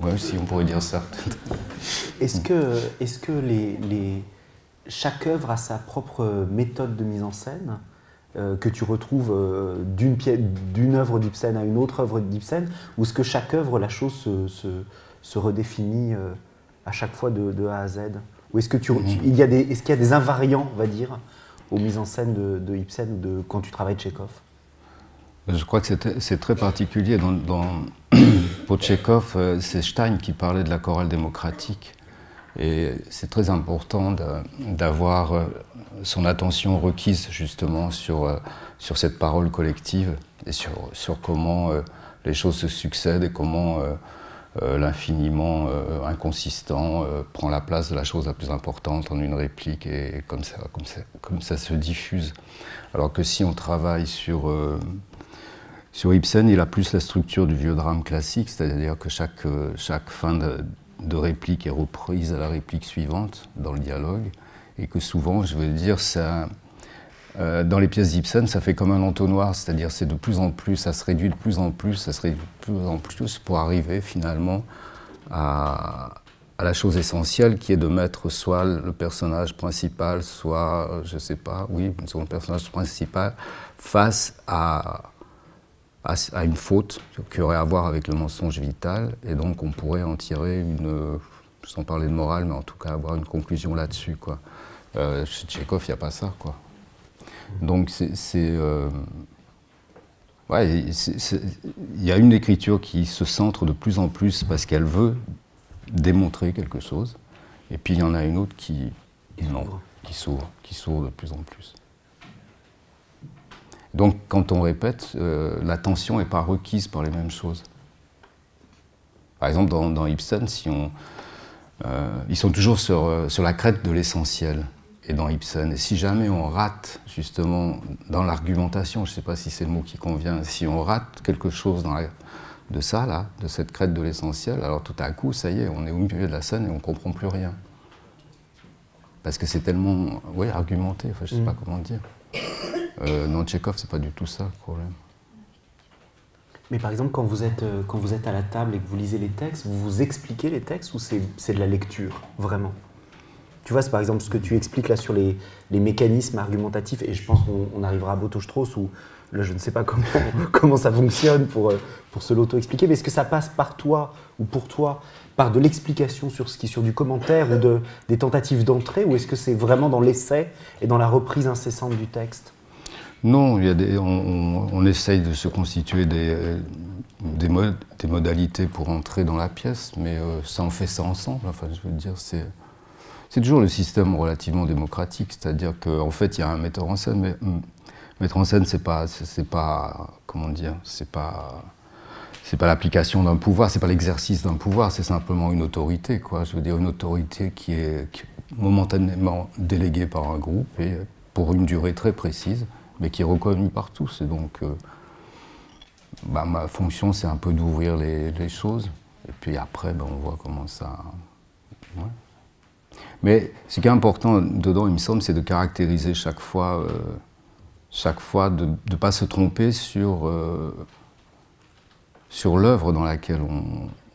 ouais, si on pourrait dire ça. Est-ce que chaque œuvre a sa propre méthode de mise en scène que tu retrouves d'une œuvre d'Ibsen à une autre œuvre d'Ibsen, ou est-ce que chaque œuvre, la chose se redéfinit à chaque fois de A à Z? Ou est-ce qu'il y a des invariants, on va dire, aux mises en scène de Ibsen ou quand tu travailles Tchekhov? Je crois que c'est très particulier. Pour Tchekhov, c'est Stein qui parlait de la chorale démocratique. Et c'est très important d'avoir son attention requise justement sur cette parole collective et sur comment les choses se succèdent et comment l'infiniment inconsistant prend la place de la chose la plus importante en une réplique et comme ça se diffuse. Alors que si on travaille sur Ibsen, il a plus la structure du vieux drame classique, c'est-à-dire que chaque fin de réplique est reprise à la réplique suivante dans le dialogue, et que souvent, je veux dire, dans les pièces d'Ibsen, ça fait comme un entonnoir, c'est-à-dire c'est de plus en plus, ça se réduit de plus en plus, ça se réduit de plus en plus pour arriver finalement à la chose essentielle qui est de mettre soit le personnage principal, soit, je sais pas, oui, le personnage principal face à une faute qui aurait à voir avec le mensonge vital, et donc on pourrait en tirer sans parler de morale, mais en tout cas avoir une conclusion là-dessus, quoi. Chez Tchekhov, il n'y a pas ça, quoi. Donc ouais, il y a une écriture qui se centre de plus en plus parce qu'elle veut démontrer quelque chose, et puis il y en a une autre qui s'ouvre de plus en plus. Donc, quand on répète, l'attention n'est pas requise par les mêmes choses. Par exemple, dans Ibsen, ils sont toujours sur la crête de l'essentiel, et dans Ibsen. Et si jamais on rate, justement, dans l'argumentation, je ne sais pas si c'est le mot qui convient, si on rate quelque chose ça, là, de cette crête de l'essentiel. Alors tout à coup, ça y est, on est au milieu de la scène et on ne comprend plus rien. Parce que c'est tellement argumenté, enfin, je ne sais pas comment dire. Non, Tchekhov, c'est pas du tout ça le problème. Mais par exemple, quand vous êtes à la table et que vous lisez les textes, vous vous expliquez les textes ou c'est de la lecture, vraiment? Tu vois, c'est par exemple ce que tu expliques là sur les mécanismes argumentatifs, et je pense qu'on arrivera à Boto-Strauss, où là, je ne sais pas comment ça fonctionne pour se l'auto-expliquer, mais est-ce que ça passe par toi ou pour toi, par de l'explication sur du commentaire ou des tentatives d'entrée, ou est-ce que c'est vraiment dans l'essai et dans la reprise incessante du texte? Non, on essaye de se constituer des modalités pour entrer dans la pièce, mais ça, on fait ça ensemble. Enfin, je veux dire, c'est toujours le système relativement démocratique, c'est-à-dire qu'en fait, il y a un metteur en scène, mais mettre en scène, c'est pas, comment dire, c'est pas l'application d'un pouvoir, c'est pas l'exercice d'un pouvoir, c'est simplement une autorité, quoi. Je veux dire, une autorité qui est momentanément déléguée par un groupe et pour une durée très précise, mais qui est reconnue par tous. Et donc, ma fonction, c'est un peu d'ouvrir les choses. Et puis après, on voit comment ça... Ouais. Mais ce qui est important dedans, il me semble, c'est de caractériser chaque fois de ne pas se tromper sur l'œuvre dans laquelle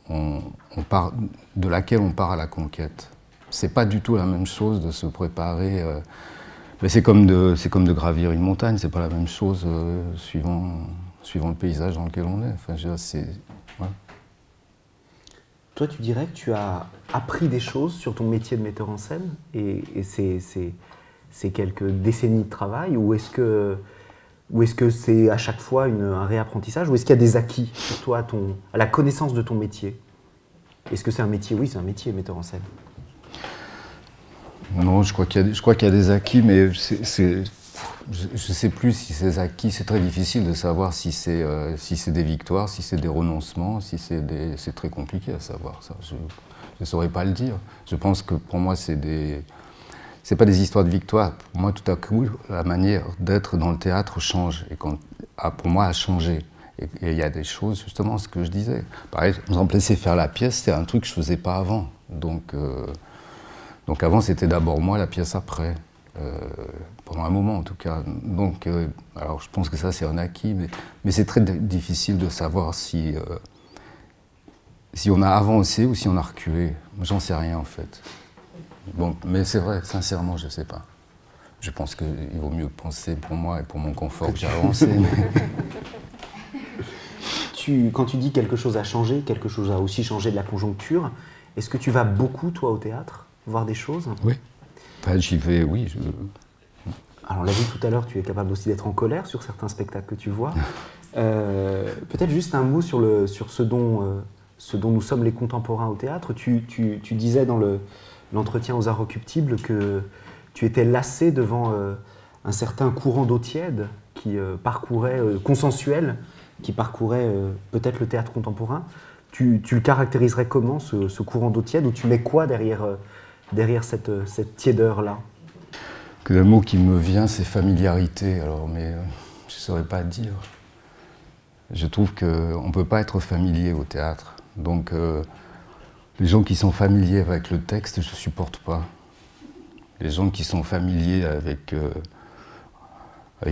de laquelle on part à la conquête. C'est pas du tout la même chose de se préparer... mais c'est comme de gravir une montagne, c'est pas la même chose suivant le paysage dans lequel on est. Enfin, ouais. Toi, tu dirais que tu as appris des choses sur ton métier de metteur en scène, et c'est quelques décennies de travail, ou est-ce que c'est à chaque fois un réapprentissage, ou est-ce qu'il y a des acquis pour toi à la connaissance de ton métier? Est-ce que c'est un métier? Oui, c'est un métier, metteur en scène. Non, je crois qu'il y a des acquis, mais je ne sais plus si ces acquis, c'est très difficile de savoir si c'est des victoires, si c'est des renoncements, c'est très compliqué à savoir ça. Je ne saurais pas le dire. Je pense que pour moi, c'est pas des histoires de victoire. Pour moi, tout à coup, la manière d'être dans le théâtre change, et pour moi, a changé. Et il y a des choses, justement, ce que je disais. Par exemple, laisser faire la pièce, c'est un truc que je ne faisais pas avant. Donc avant, c'était d'abord moi, la pièce après, pendant un moment en tout cas. Donc, alors je pense que ça c'est un acquis, mais c'est très difficile de savoir si on a avancé ou si on a reculé. J'en sais rien en fait. Bon, mais c'est vrai, sincèrement, je ne sais pas. Je pense qu'il vaut mieux penser pour moi et pour mon confort que j'ai avancé. Quand tu dis quelque chose a changé, quelque chose a aussi changé de la conjoncture, est-ce que tu vas beaucoup, toi, au théâtre, voir des choses? Oui. Enfin, j'y vais, oui. Alors, on l'a vu tout à l'heure, tu es capable aussi d'être en colère sur certains spectacles que tu vois. Peut-être juste un mot sur ce dont nous sommes les contemporains au théâtre. Tu disais dans l'entretien aux Arts Recuptibles que tu étais lassé devant un certain courant d'eau tiède qui parcourait, consensuel, qui parcourait peut-être le théâtre contemporain. Tu le caractériserais comment, ce courant d'eau tiède, ou tu mets quoi derrière cette tiédeur-là? Le mot qui me vient, c'est familiarité. Alors, mais je ne saurais pas dire. Je trouve qu'on ne peut pas être familier au théâtre. Donc, les gens qui sont familiers avec le texte, je ne supporte pas. Les gens qui sont familiers avec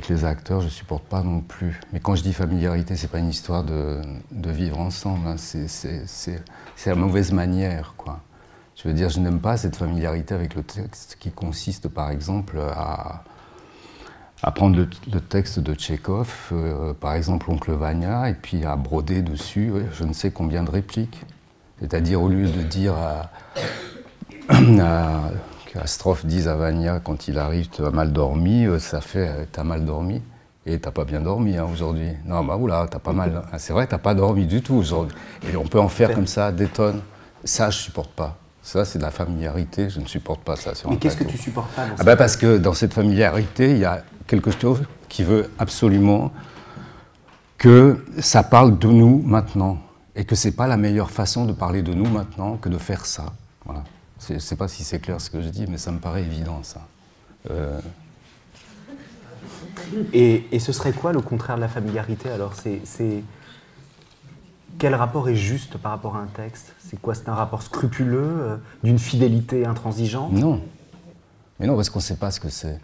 les acteurs, je ne supporte pas non plus. Mais quand je dis familiarité, ce n'est pas une histoire de vivre ensemble. Hein. C'est la mauvaise manière, quoi. Je veux dire, je n'aime pas cette familiarité avec le texte qui consiste, par exemple, à prendre le texte de Tchekhov, par exemple Oncle Vania, et puis à broder dessus je ne sais combien de répliques. C'est-à-dire, au lieu de dire qu'à strophe dise à Vania, quand il arrive, tu as mal dormi, ça fait t'as mal dormi. Et t'as pas bien dormi hein, aujourd'hui. Non, bah oula, t'as pas mal. Hein. C'est vrai, t'as pas dormi du tout aujourd'hui. Et on peut en faire comme ça des tonnes. Ça, je supporte pas. Ça, c'est de la familiarité, je ne supporte pas ça sur un plateau. Mais qu'est-ce que tu supportes pas parce que dans cette familiarité, il y a quelque chose qui veut absolument que ça parle de nous maintenant. Et que c'est pas la meilleure façon de parler de nous maintenant que de faire ça. Voilà. Je sais pas si c'est clair ce que je dis, mais ça me paraît évident, ça. Et ce serait quoi le contraire de la familiarité alors? quel rapport est juste par rapport à un texte? C'est quoi? C'est un rapport scrupuleux, d'une fidélité intransigeante? Non. Mais non, parce qu'on ne sait pas ce que c'est.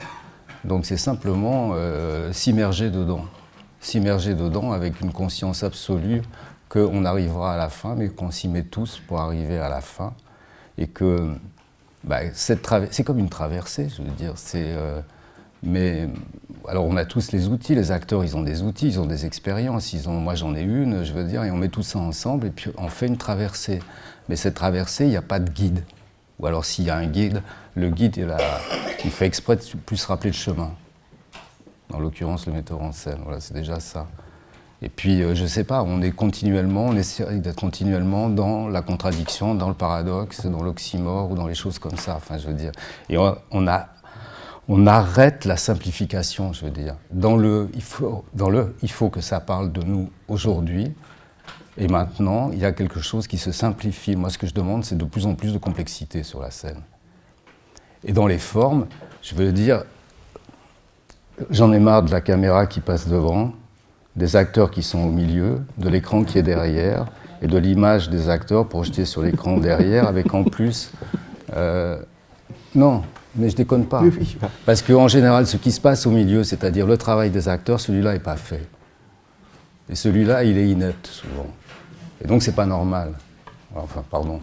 Donc c'est simplement s'immerger dedans. S'immerger dedans avec une conscience absolue qu'on arrivera à la fin, mais qu'on s'y met tous pour arriver à la fin. Et que c'est comme une traversée, je veux dire. Mais alors on a tous les outils, les acteurs ils ont des outils, ils ont des expériences, moi j'en ai une, je veux dire, et on met tout ça ensemble et puis on fait une traversée. Mais cette traversée, il n'y a pas de guide. Ou alors s'il y a un guide, le guide il fait exprès de plus rappeler le chemin. En l'occurrence le metteur en scène, voilà, c'est déjà ça. Et puis je sais pas, on essaie d'être continuellement dans la contradiction, dans le paradoxe, dans l'oxymore ou dans les choses comme ça, enfin je veux dire. Et on arrête la simplification, je veux dire. Il faut que ça parle de nous aujourd'hui. Et maintenant, il y a quelque chose qui se simplifie. Moi, ce que je demande, c'est de plus en plus de complexité sur la scène. Et dans les formes, je veux dire, j'en ai marre de la caméra qui passe devant, des acteurs qui sont au milieu, de l'écran qui est derrière, et de l'image des acteurs projetée sur l'écran derrière, avec en plus... non, mais je déconne pas. Parce qu'en général, ce qui se passe au milieu, c'est-à-dire le travail des acteurs, celui-là n'est pas fait. Et celui-là, il est inepte, souvent. Et donc, c'est pas normal. Enfin, pardon.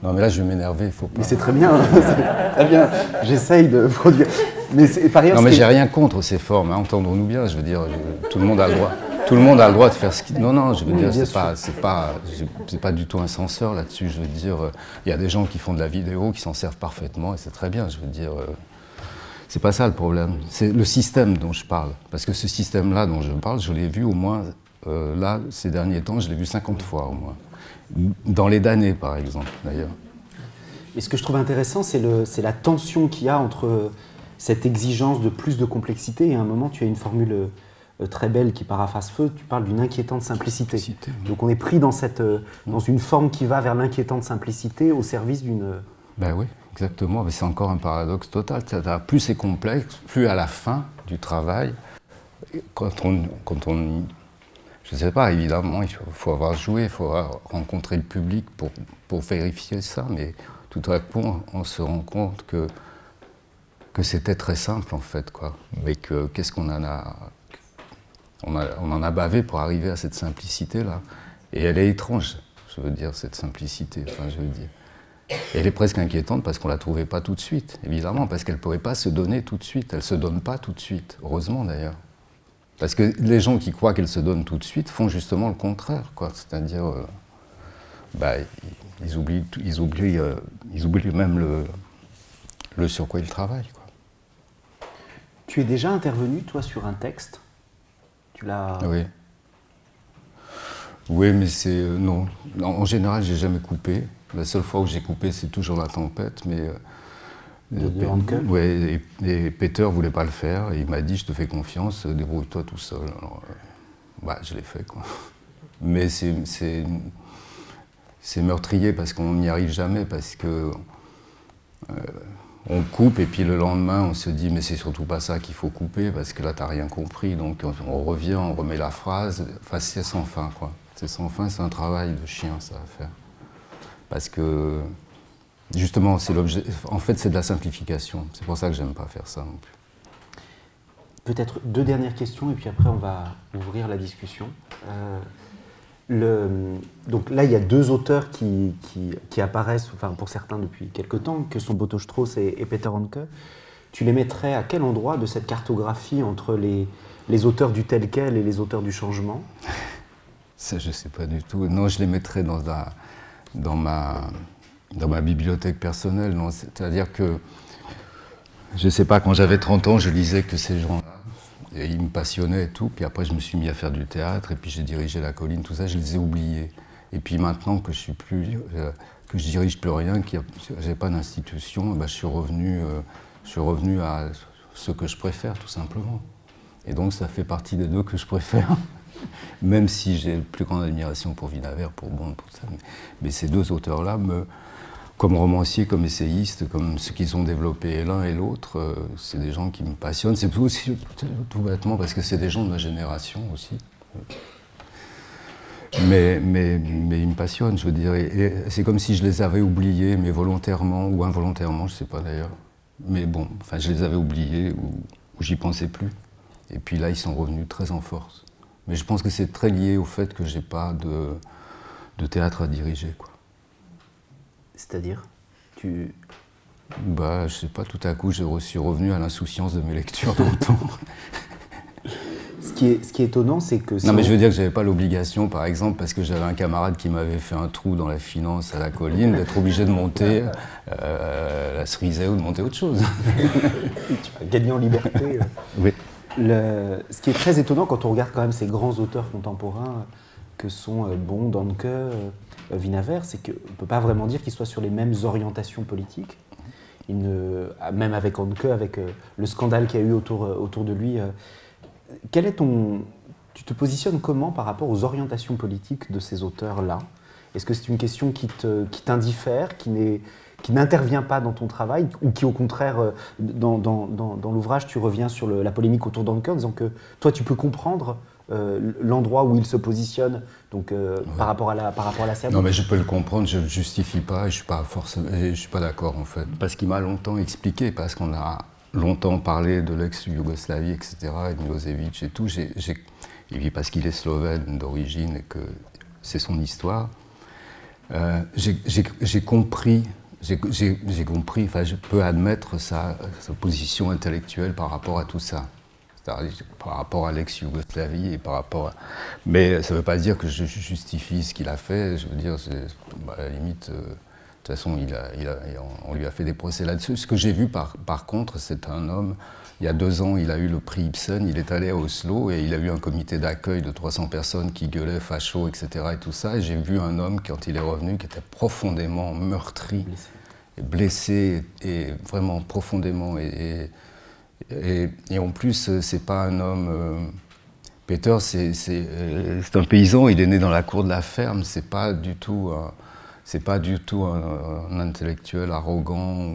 Non, mais là, je vais m'énerver, il faut pas... Mais c'est très bien, c'est très bien. J'essaye de produire... Mais par ailleurs, non, mais j'ai rien contre ces formes, hein, entendons-nous bien, je veux dire, tout le monde a le droit. Tout le monde a le droit de faire ce qu'il... Non, non, je veux dire, c'est pas du tout un censeur là-dessus, je veux dire, il y a des gens qui font de la vidéo, qui s'en servent parfaitement, et c'est très bien, je veux dire... c'est pas ça le problème, c'est le système dont je parle. Parce que ce système-là dont je parle, je l'ai vu au moins, là, ces derniers temps, je l'ai vu 50 fois au moins. Dans les damnés, par exemple, d'ailleurs. Et ce que je trouve intéressant, c'est la tension qu'il y a entre cette exigence de plus de complexité, et à un moment, tu as une formule très belle qui paraphrase Feu, tu parles d'une inquiétante simplicité. Donc on est pris dans une forme qui va vers l'inquiétante simplicité au service d'une... Ben oui, exactement, mais c'est encore un paradoxe total. Plus c'est complexe, plus à la fin du travail, quand on je ne sais pas, évidemment, il faut avoir joué, il faut avoir rencontré le public pour vérifier ça, mais tout à coup, on se rend compte que c'était très simple, en fait, quoi. Mais qu'est-ce qu'on en a... On en a bavé pour arriver à cette simplicité-là. Et elle est étrange, je veux dire, cette simplicité, enfin, je veux dire. Et elle est presque inquiétante parce qu'on ne la trouvait pas tout de suite, évidemment, parce qu'elle ne pourrait pas se donner tout de suite. Elle ne se donne pas tout de suite, heureusement d'ailleurs. Parce que les gens qui croient qu'elle se donne tout de suite font justement le contraire, quoi. C'est-à-dire, ils oublient même le sur quoi ils travaillent, quoi. Tu es déjà intervenu, toi, sur un texte? Tu l'as... Oui. Oui, mais c'est... non. En général, j'ai jamais coupé. La seule fois où j'ai coupé, c'est toujours La Tempête, mais... de Handke. Ouais, et Peter ne voulait pas le faire, et il m'a dit, je te fais confiance, débrouille-toi tout seul. Alors, je l'ai fait, quoi. Mais c'est meurtrier parce qu'on n'y arrive jamais, parce que on coupe et puis le lendemain on se dit mais c'est surtout pas ça qu'il faut couper parce que là t'as rien compris, donc on revient, on remet la phrase, enfin c'est sans fin, quoi. C'est sans fin, c'est un travail de chien ça à faire. Parce que justement c'est l'objet, en fait c'est de la simplification, c'est pour ça que j'aime pas faire ça non plus. Peut-être deux dernières questions et puis après on va ouvrir la discussion. Donc là, il y a deux auteurs qui apparaissent, enfin pour certains depuis quelque temps, que sont Boto Strauss et Peter Handke. Tu les mettrais à quel endroit de cette cartographie entre les auteurs du tel quel et les auteurs du changement? Ça, je ne sais pas du tout. Non, je les mettrais dans ma bibliothèque personnelle. C'est-à-dire que, je ne sais pas, quand j'avais 30 ans, je lisais que ces gens-là. Et ils me passionnaient et tout, puis après je me suis mis à faire du théâtre, et puis j'ai dirigé La Colline, tout ça, je les ai oubliés. Et puis maintenant que je dirige plus rien, que j'ai pas d'institution, je suis revenu à ce que je préfère, tout simplement. Et donc ça fait partie des deux que je préfère, même si j'ai la plus grande admiration pour Vinaver, pour Bond, pour ça. Mais ces deux auteurs-là, comme romanciers, comme essayistes, comme ceux qu'ils ont développé l'un et l'autre, c'est des gens qui me passionnent. C'est aussi tout bêtement parce que c'est des gens de ma génération aussi. Mais ils me passionnent, je veux dire. Et c'est comme si je les avais oubliés, mais volontairement ou involontairement, je ne sais pas d'ailleurs. Mais bon, enfin, je les avais oubliés ou j'y pensais plus. Et puis là, ils sont revenus très en force. Mais je pense que c'est très lié au fait que j'ai pas de théâtre à diriger, quoi. C'est-à-dire Bah, je sais pas, tout à coup, je suis revenu à l'insouciance de mes lectures d'antan. Ce qui est étonnant, c'est que... Non, mais je veux dire que j'avais pas l'obligation, par exemple, parce que j'avais un camarade qui m'avait fait un trou dans la finance à la colline, d'être obligé de monter la cerisée ou de monter autre chose. Tu vas gagner en liberté. Oui. Ce qui est très étonnant quand on regarde quand même ces grands auteurs contemporains que sont Bond, Handke, Winawer, c'est qu'on ne peut pas vraiment dire qu'ils soient sur les mêmes orientations politiques. Même avec Handke, avec le scandale qu'il y a eu autour de lui, tu te positionnes comment par rapport aux orientations politiques de ces auteurs-là? Est-ce que c'est une question qui t'indiffère, qui n'intervient pas dans ton travail, ou qui au contraire, dans l'ouvrage, tu reviens sur la polémique autour d'Handke en disant que toi tu peux comprendre l'endroit où il se positionne donc, par rapport à la Serbie? Non, mais je peux le comprendre, je ne le justifie pas, et je suis pas d'accord en fait. Parce qu'il m'a longtemps expliqué, parce qu'on a longtemps parlé de l'ex-Yougoslavie, etc., et de Milosevic et tout, et puis parce qu'il est slovène d'origine et que c'est son histoire, j'ai compris, enfin je peux admettre sa position intellectuelle par rapport à tout ça. Par rapport à l'ex-Yougoslavie et par rapport à... Mais ça ne veut pas dire que je justifie ce qu'il a fait, je veux dire, à la limite... De toute façon, on lui a fait des procès là-dessus. Ce que j'ai vu, par contre, c'est un homme, il y a 2 ans, il a eu le prix Ibsen, il est allé à Oslo et il a eu un comité d'accueil de 300 personnes qui gueulaient facho, etc. et tout ça. Et j'ai vu un homme, quand il est revenu, qui était profondément meurtri, et blessé, et vraiment profondément. Et en plus, c'est pas un homme... Peter, c'est un paysan, il est né dans la cour de la ferme, c'est pas du tout un intellectuel arrogant.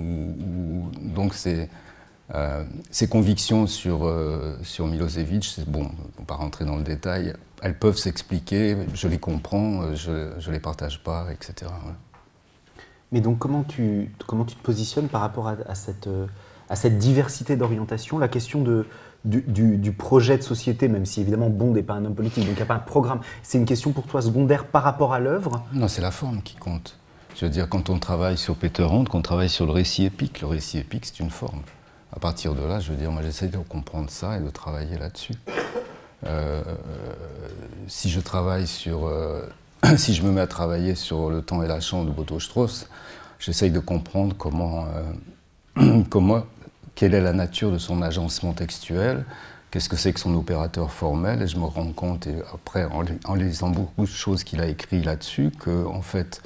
Donc ses convictions sur Milosevic, bon, on ne va pas rentrer dans le détail, elles peuvent s'expliquer, je les comprends, je ne les partage pas, etc. Voilà. Mais donc comment tu te positionnes par rapport à cette diversité d'orientation, la question du projet de société, même si évidemment Bond n'est pas un homme politique, donc il n'y a pas un programme. C'est une question pour toi secondaire par rapport à l'œuvre? Non, c'est la forme qui compte. Je veux dire, quand on travaille sur Peter Handke, qu'on travaille sur le récit épique, c'est une forme. À partir de là, je veux dire, moi j'essaie de comprendre ça et de travailler là-dessus. Si je travaille sur... si je me mets à travailler sur Le temps et la chambre de Boto Strauss, j'essaye de comprendre quelle est la nature de son agencement textuel, qu'est-ce que c'est que son opérateur formel, et je me rends compte, et après, en lisant beaucoup de choses qu'il a écrites là-dessus, qu'en fait,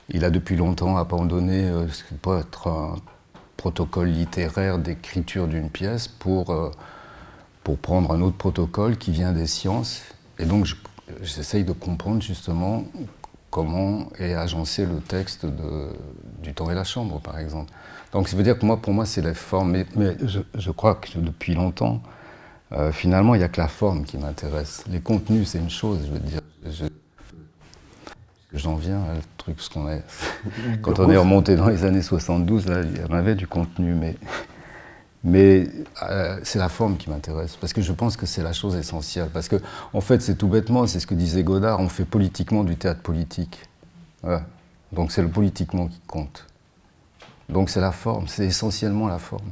il a depuis longtemps abandonné ce qui peut être un protocole littéraire d'écriture d'une pièce pour prendre un autre protocole qui vient des sciences. Et donc, j'essaye de comprendre justement comment est agencé le texte du temps et la chambre, par exemple. Donc ça veut dire que pour moi, c'est les formes. Mais je crois que depuis longtemps, finalement, il n'y a que la forme qui m'intéresse. Les contenus, c'est une chose, je veux dire. J'en viens à le truc, ce qu'on est. Quand on est remonté dans les années 72, là, il y en avait du contenu, mais c'est la forme qui m'intéresse, parce que je pense que c'est la chose essentielle. Parce que, en fait, c'est tout bêtement, c'est ce que disait Godard, on fait politiquement du théâtre politique. Ouais. Donc c'est le politiquement qui compte. Donc c'est la forme, c'est essentiellement la forme.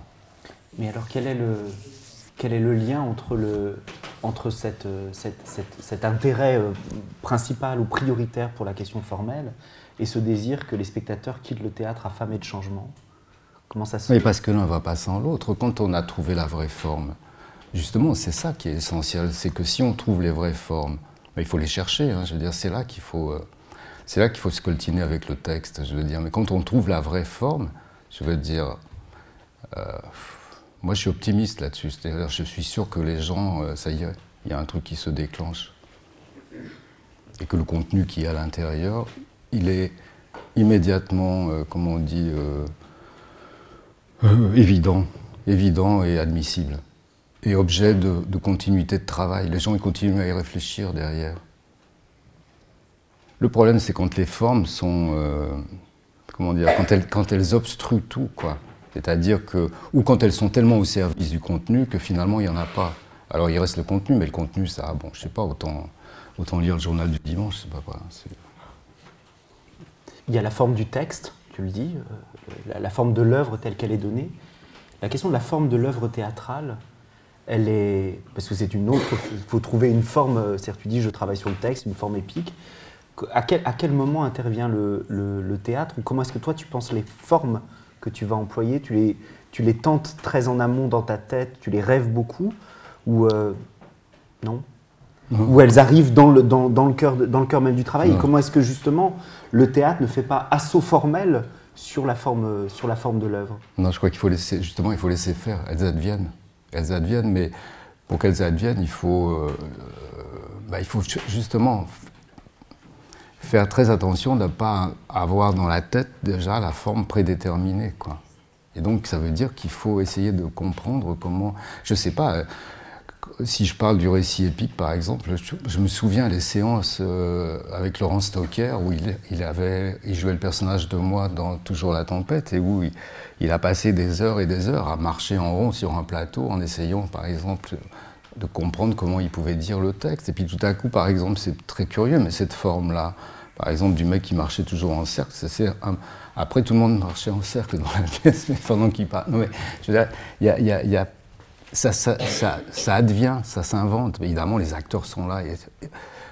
Mais alors quel est le lien entre cet intérêt principal ou prioritaire pour la question formelle et ce désir que les spectateurs quittent le théâtre affamés de changement? Comment ça se fait? Oui, parce que l'un ne va pas sans l'autre. Quand on a trouvé la vraie forme, justement, c'est ça qui est essentiel, c'est que si on trouve les vraies formes, il faut les chercher, hein, je veux dire, c'est là qu'il faut se coltiner avec le texte, je veux dire. Mais quand on trouve la vraie forme, je veux dire, moi je suis optimiste là-dessus, c'est-à-dire je suis sûr que les gens, ça y est, il y a un truc qui se déclenche. Et que le contenu qui est à l'intérieur, il est immédiatement, comment on dit, évident et admissible. Et objet de continuité de travail. Les gens ils continuent à y réfléchir derrière. Le problème, c'est quand les formes sont, comment dire, quand elles obstruent tout, quoi. C'est-à-dire que, ou quand elles sont tellement au service du contenu que finalement il n'y en a pas. Alors il reste le contenu, mais le contenu, ça, bon, je sais pas, autant lire le journal du dimanche, c'est pas quoi. Il y a la forme du texte, tu le dis, la forme de l'œuvre telle qu'elle est donnée. La question de la forme de l'œuvre théâtrale, elle est, parce que c'est une autre, il faut trouver une forme, c'est-à-dire tu dis je travaille sur le texte, une forme épique. À quel moment intervient le théâtre, ou comment est-ce que toi tu penses les formes que tu vas employer, tu les tentes très en amont dans ta tête, tu les rêves beaucoup, ou non? Ou elles arrivent dans le cœur même du travail, et comment est-ce que justement le théâtre ne fait pas assaut formel sur la forme de l'œuvre? Non, je crois qu'il faut laisser, justement, il faut laisser faire, elles adviennent, mais pour qu'elles adviennent, il faut justement faire très attention de ne pas avoir dans la tête déjà la forme prédéterminée, quoi. Et donc ça veut dire qu'il faut essayer de comprendre comment, je ne sais pas, si je parle du récit épique par exemple, je me souviens des séances avec Laurent Stocker où il jouait le personnage de moi dans Toujours la tempête et où il a passé des heures et des heures à marcher en rond sur un plateau en essayant par exemple de comprendre comment il pouvait dire le texte. Et puis tout à coup, par exemple, c'est très curieux, mais cette forme-là, par exemple, du mec qui marchait toujours en cercle, après tout le monde marchait en cercle dans la pièce, mais pendant qu'il parle. Non, mais je veux dire, ça advient, ça s'invente. Évidemment, les acteurs sont là. Et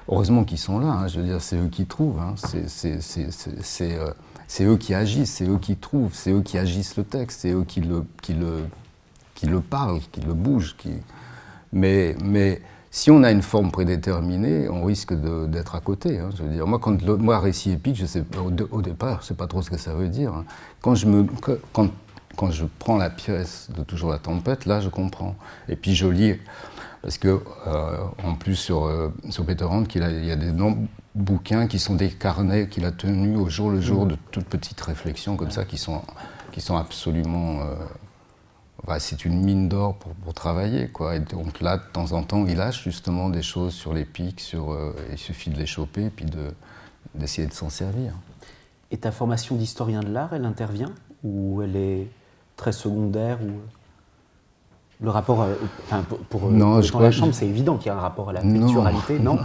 heureusement qu'ils sont là. Hein, je veux dire, c'est eux qui trouvent. Hein, c'est eux qui agissent, c'est eux qui trouvent, c'est eux qui agissent le texte, c'est eux qui le parlent, qui le bougent. Mais si on a une forme prédéterminée, on risque d'être à côté. Hein, je veux dire, moi, récit épique, je sais, au départ, je ne sais pas trop ce que ça veut dire. Hein. Quand je prends la pièce de Toujours la tempête, là, je comprends. Et puis je lis, parce que en plus sur Peter Hand, il y a des bouquins qui sont des carnets qu'il a tenus au jour le jour de toutes petites réflexions comme ça, qui sont absolument. C'est une mine d'or pour travailler, quoi. Et donc là, de temps en temps, il lâche justement des choses sur les pics, il suffit de les choper et puis d'essayer de s'en servir. Et ta formation d'historien de l'art, elle intervient? Ou elle est très secondaire ou... Le rapport, pour la chambre, c'est évident qu'il y a un rapport à la picturalité, non?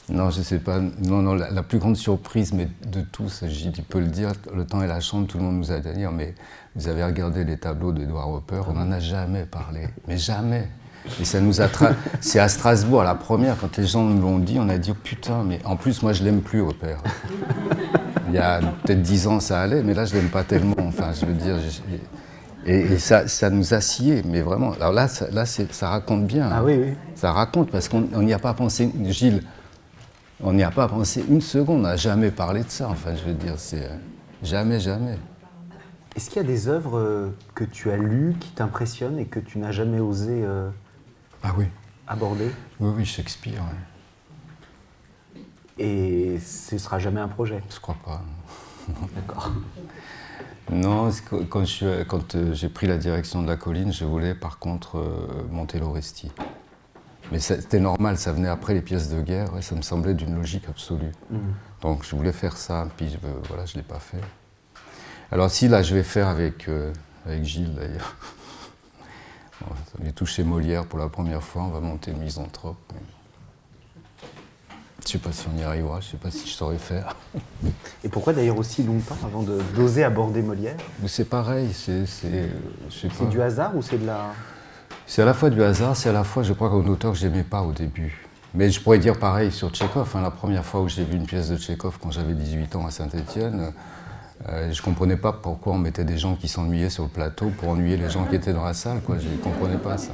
Non, je sais pas. Non, la plus grande surprise, mais de tous, Gilles peut le dire, Le Temps et la Chambre, tout le monde nous a dit, mais vous avez regardé les tableaux d'Edward Hopper, on n'en a jamais parlé, mais jamais. Et ça nous a c'est à Strasbourg, à la première, quand les gens nous l'ont dit, on a dit, oh, putain, mais en plus, moi, je l'aime plus, Hopper. Il y a peut-être 10 ans, ça allait, mais là, je l'aime pas tellement. Enfin, je veux dire... Et ça nous a sciés, mais vraiment. Alors là, ça raconte bien. Ah oui, oui. Ça raconte, parce qu'on n'y a pas pensé, Gilles, on n'y a pas pensé une seconde, on n'a jamais parlé de ça. Enfin, je veux dire, c'est jamais. Est-ce qu'il y a des œuvres que tu as lues qui t'impressionnent et que tu n'as jamais osé aborder? Oui, Shakespeare. Oui. Et ce ne sera jamais un projet? Je crois pas. D'accord. Non, quand j'ai pris la direction de La Colline, je voulais par contre monter l'Orestie. Mais c'était normal, ça venait après les pièces de guerre, et ça me semblait d'une logique absolue. Donc je voulais faire ça, puis voilà, je ne l'ai pas fait. Alors si, là, je vais faire avec Gilles d'ailleurs. J'ai touché Molière pour la première fois, on va monter le Misanthrope. Mais... je ne sais pas si on y arrivera, je ne sais pas si je saurais faire. Et pourquoi d'ailleurs aussi longtemps avant d'oser aborder Molière? C'est pareil, c'est du hasard ou c'est de la... C'est à la fois du hasard, c'est à la fois, je crois, un auteur que je n'aimais pas au début. Mais je pourrais dire pareil sur Tchekhov. Hein, la première fois où j'ai vu une pièce de Tchekhov quand j'avais 18 ans à Saint-Étienne, je ne comprenais pas pourquoi on mettait des gens qui s'ennuyaient sur le plateau pour ennuyer les gens qui étaient dans la salle, quoi. Je ne comprenais pas ça.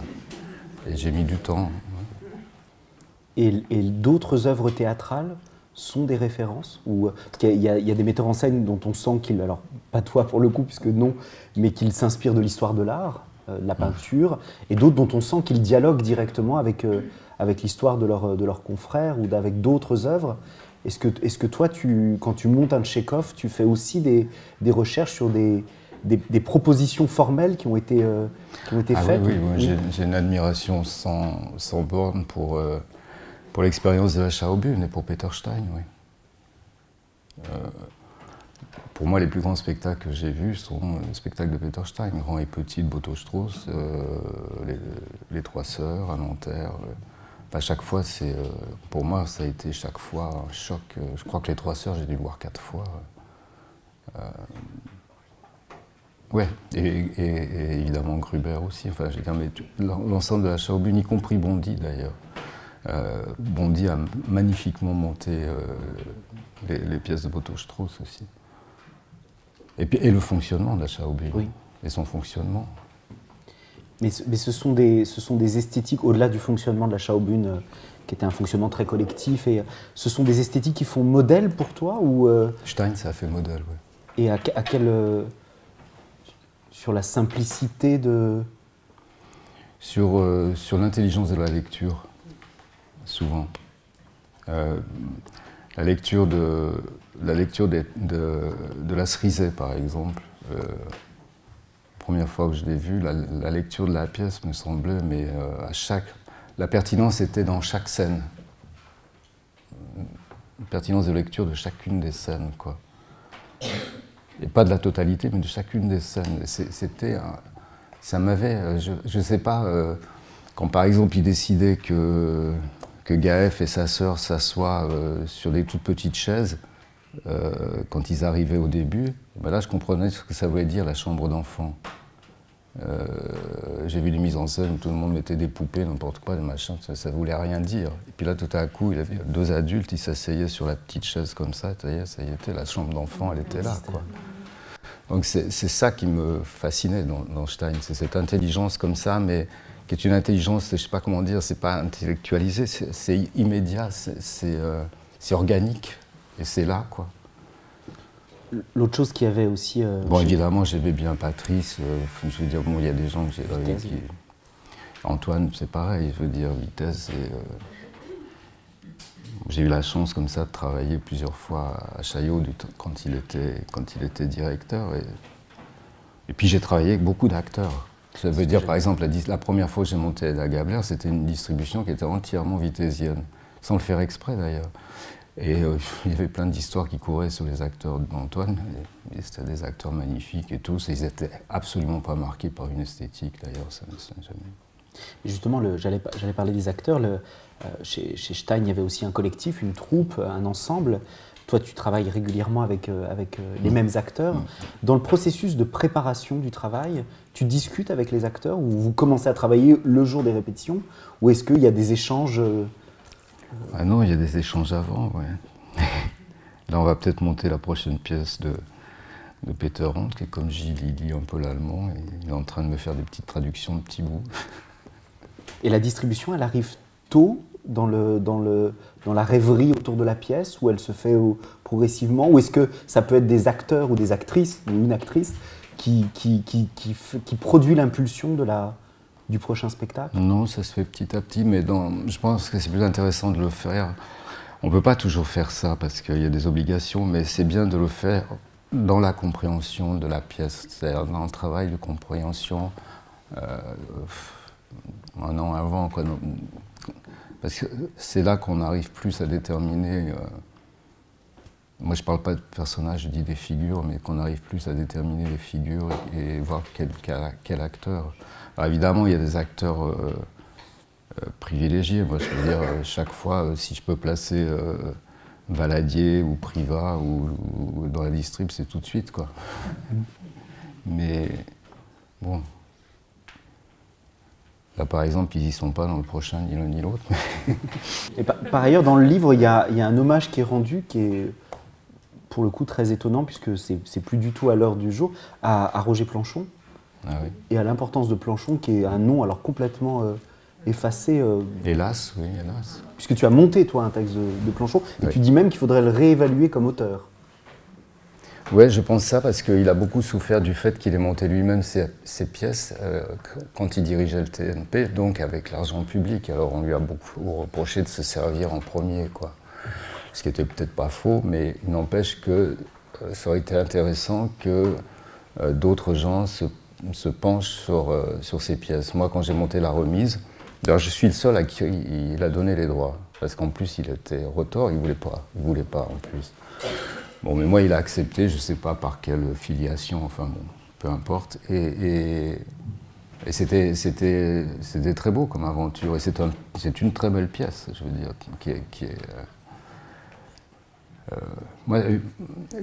Et j'ai mis du temps. Et d'autres œuvres théâtrales sont des références ou il y a des metteurs en scène dont on sent qu'ils, alors pas toi pour le coup, puisque non, mais qu'ils s'inspirent de l'histoire de l'art, de la peinture, et d'autres dont on sent qu'ils dialoguent directement avec l'histoire de leurs confrères ou avec d'autres œuvres. Est-ce que toi, quand tu montes un Tchekhov, tu fais aussi des recherches sur des propositions formelles qui ont été faites? Oui, j'ai une admiration sans borne pour Pour l'expérience de la Schaubühne et pour Peter Stein, oui. Pour moi, les plus grands spectacles que j'ai vus sont les spectacles de Peter Stein, Grand et Petit de Boto Strauss, les Trois Sœurs à Nanterre. À chaque fois, pour moi, ça a été chaque fois un choc. Je crois que les Trois Sœurs, j'ai dû le voir 4 fois. Ouais, et évidemment Gruber aussi. Enfin, je veux dire, mais l'ensemble de la Schaubühne, y compris Bondy d'ailleurs. Bondy a magnifiquement monté les pièces de Boto Strauss aussi. Et le fonctionnement de la Schaubühne, oui. Et son fonctionnement. Mais ce sont des esthétiques, au-delà du fonctionnement de la Schaubühne, qui était un fonctionnement très collectif, et ce sont des esthétiques qui font modèle pour toi ou Stein, ça a fait modèle, oui. Et à quel... sur la simplicité de... Sur l'intelligence de la lecture, souvent. La lecture de la Cerisay, par exemple. Première fois que je l'ai vue, la lecture de la pièce me semblait, mais la pertinence était dans chaque scène. La pertinence de lecture de chacune des scènes, quoi. Et pas de la totalité, mais de chacune des scènes. Ça m'avait, je sais pas, quand par exemple il décidait que Gaëf et sa sœur s'assoient sur des toutes petites chaises, quand ils arrivaient au début, ben là je comprenais ce que ça voulait dire la chambre d'enfant. J'ai vu des mises en scène où tout le monde mettait des poupées, n'importe quoi, des machins, ça voulait rien dire. Et puis là tout à coup, il y avait 2 adultes, ils s'asseyaient sur la petite chaise comme ça y était, la chambre d'enfant, elle était là, quoi. Donc c'est ça qui me fascinait dans Stein, c'est cette intelligence comme ça, mais qui est une intelligence, je ne sais pas comment dire, c'est pas intellectualisé, c'est immédiat, c'est organique, et c'est là, quoi. L'autre chose qu'il y avait aussi... bon, évidemment, j'aimais bien Patrice, je veux dire, bon, il y a des gens que j'ai... Antoine, c'est pareil, je veux dire, Vitesse, j'ai eu la chance comme ça de travailler plusieurs fois à Chaillot quand il était directeur. Et puis j'ai travaillé avec beaucoup d'acteurs. Ça veut dire, par exemple, la première fois que j'ai monté Hedda Gabler, c'était une distribution qui était entièrement vitésienne, sans le faire exprès d'ailleurs. Et il y avait plein d'histoires qui couraient sur les acteurs d'Antoine. Et c'était des acteurs magnifiques et tous. Et ils n'étaient absolument pas marqués par une esthétique d'ailleurs, ça ne s'est jamais... Et justement, j'allais parler des acteurs. Chez Stein, il y avait aussi un collectif, une troupe, un ensemble. Toi, tu travailles régulièrement avec les mêmes acteurs. Dans le processus de préparation du travail, tu discutes avec les acteurs ou vous commencez à travailler le jour des répétitions? Ou est-ce qu'il y a des échanges Ah non, il y a des échanges avant, ouais. Là, on va peut-être monter la prochaine pièce de Peter Hont, qui est comme Gilles, il lit un peu l'allemand, et il est en train de me faire des petites traductions de petits bouts. Et la distribution, elle arrive tôt dans la rêverie autour de la pièce, ou elle se fait progressivement, ou est-ce que ça peut être des acteurs ou des actrices, ou une actrice, qui produit l'impulsion du prochain spectacle? Non, ça se fait petit à petit, mais je pense que c'est plus intéressant de le faire. On ne peut pas toujours faire ça, parce qu'il y a des obligations, mais c'est bien de le faire dans la compréhension de la pièce, c'est-à-dire dans le travail de compréhension, un an avant, quoi. Parce que c'est là qu'on arrive plus à déterminer, moi je ne parle pas de personnages, je dis des figures, mais qu'on arrive plus à déterminer les figures et voir quel acteur. Alors évidemment, il y a des acteurs privilégiés. Moi je veux dire, chaque fois, si je peux placer Valadier ou Privat ou dans la distrib, c'est tout de suite, quoi. Mais bon... Là, par exemple, ils n'y sont pas dans le prochain, ni l'un ni l'autre. Et par ailleurs, dans le livre, il y a un hommage qui est rendu, qui est pour le coup très étonnant, puisque c'est plus du tout à l'heure du jour, à Roger Planchon. Ah oui. Et à l'importance de Planchon, qui est un nom alors complètement effacé. Hélas, oui, hélas. Puisque tu as monté, toi, un texte de Planchon, et oui. Tu dis même qu'il faudrait le réévaluer comme auteur. Oui, je pense ça parce qu'il a beaucoup souffert du fait qu'il ait monté lui-même ses pièces quand il dirigeait le TNP, donc avec l'argent public. Alors on lui a beaucoup reproché de se servir en premier, quoi. Ce qui n'était peut-être pas faux, mais il n'empêche que ça aurait été intéressant que d'autres gens se penchent sur ces pièces. Moi, quand j'ai monté la remise, d'ailleurs je suis le seul à qui il a donné les droits. Parce qu'en plus, il était retors, il voulait pas en plus. Bon, mais moi, il a accepté, je ne sais pas par quelle filiation, enfin bon, peu importe. Et c'était très beau comme aventure. Et c'est une très belle pièce, je veux dire, qui est moi,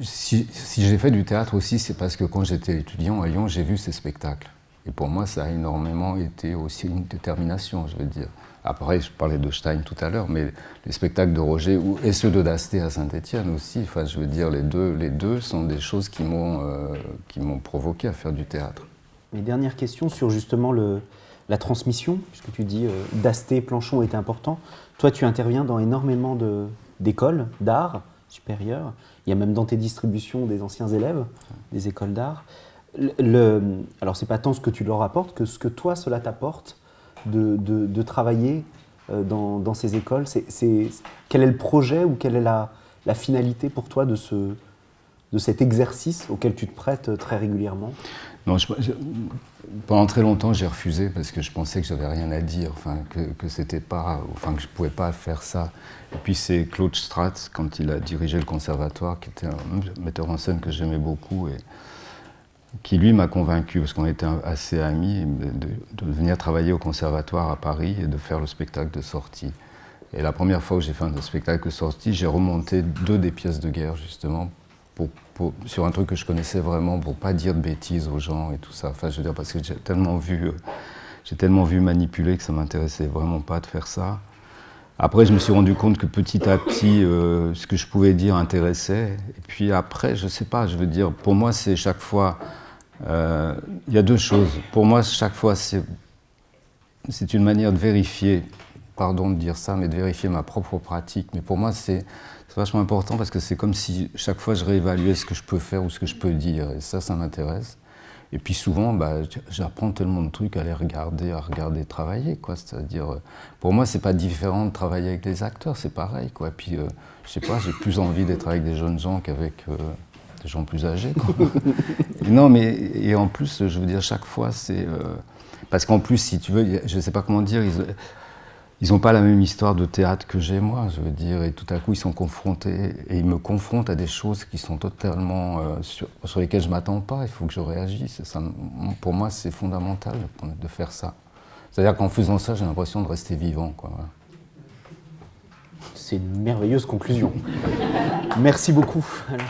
si j'ai fait du théâtre aussi, c'est parce que quand j'étais étudiant à Lyon, j'ai vu ces spectacles. Et pour moi, ça a énormément été aussi une détermination, je veux dire. Après, je parlais de Stein tout à l'heure, mais les spectacles de Roger et ceux de Dasté à Saint-Étienne aussi, enfin, je veux dire, les deux sont des choses qui m'ont provoqué à faire du théâtre. Et dernière question sur justement la transmission, puisque tu dis Dasté, Planchon était important. Toi, tu interviens dans énormément d'écoles d'art supérieur. Il y a même dans tes distributions des anciens élèves des écoles d'art. Alors, c'est pas tant ce que tu leur apportes que ce que toi, cela t'apporte de travailler dans ces écoles. Quel est le projet ou quelle est la finalité pour toi de cet exercice auquel tu te prêtes très régulièrement? Non, pendant très longtemps, j'ai refusé parce que je pensais que j'avais rien à dire, enfin, que c'était pas, enfin, que je pouvais pas faire ça. Et puis c'est Claude Stratz, quand il a dirigé le conservatoire, qui était un metteur en scène que j'aimais beaucoup et qui lui m'a convaincu, parce qu'on était assez amis, de venir travailler au conservatoire à Paris et de faire le spectacle de sortie. Et la première fois où j'ai fait un spectacle de sortie, j'ai remonté 2 des pièces de guerre, justement, sur un truc que je connaissais vraiment, pour pas dire de bêtises aux gens et tout ça. Enfin, je veux dire, parce que j'ai tellement vu manipuler que ça m'intéressait vraiment pas de faire ça. Après, je me suis rendu compte que petit à petit, ce que je pouvais dire intéressait. Et puis après, je sais pas, je veux dire, pour moi, c'est chaque fois... Il y a 2 choses. Pour moi, chaque fois, c'est une manière de vérifier, pardon de dire ça, mais de vérifier ma propre pratique. Mais pour moi, c'est vachement important parce que c'est comme si chaque fois je réévaluais ce que je peux faire ou ce que je peux dire. Et ça m'intéresse. Et puis souvent, bah, j'apprends tellement de trucs à regarder travailler, quoi. C'est-à-dire, pour moi, c'est pas différent de travailler avec des acteurs, c'est pareil, quoi. Et puis, je sais pas, j'ai plus envie d'être avec des jeunes gens qu'avec des gens plus âgés, quoi. Non, mais et en plus, je veux dire, chaque fois, c'est parce qu'en plus, si tu veux, je sais pas comment dire, ils n'ont pas la même histoire de théâtre que j'ai, moi, je veux dire, et tout à coup, ils sont confrontés, et ils me confrontent à des choses qui sont totalement, sur lesquelles je ne m'attends pas, il faut que je réagisse. Ça, pour moi, c'est fondamental de faire ça. C'est-à-dire qu'en faisant ça, j'ai l'impression de rester vivant, quoi. Voilà. C'est une merveilleuse conclusion. Merci beaucoup. Alors.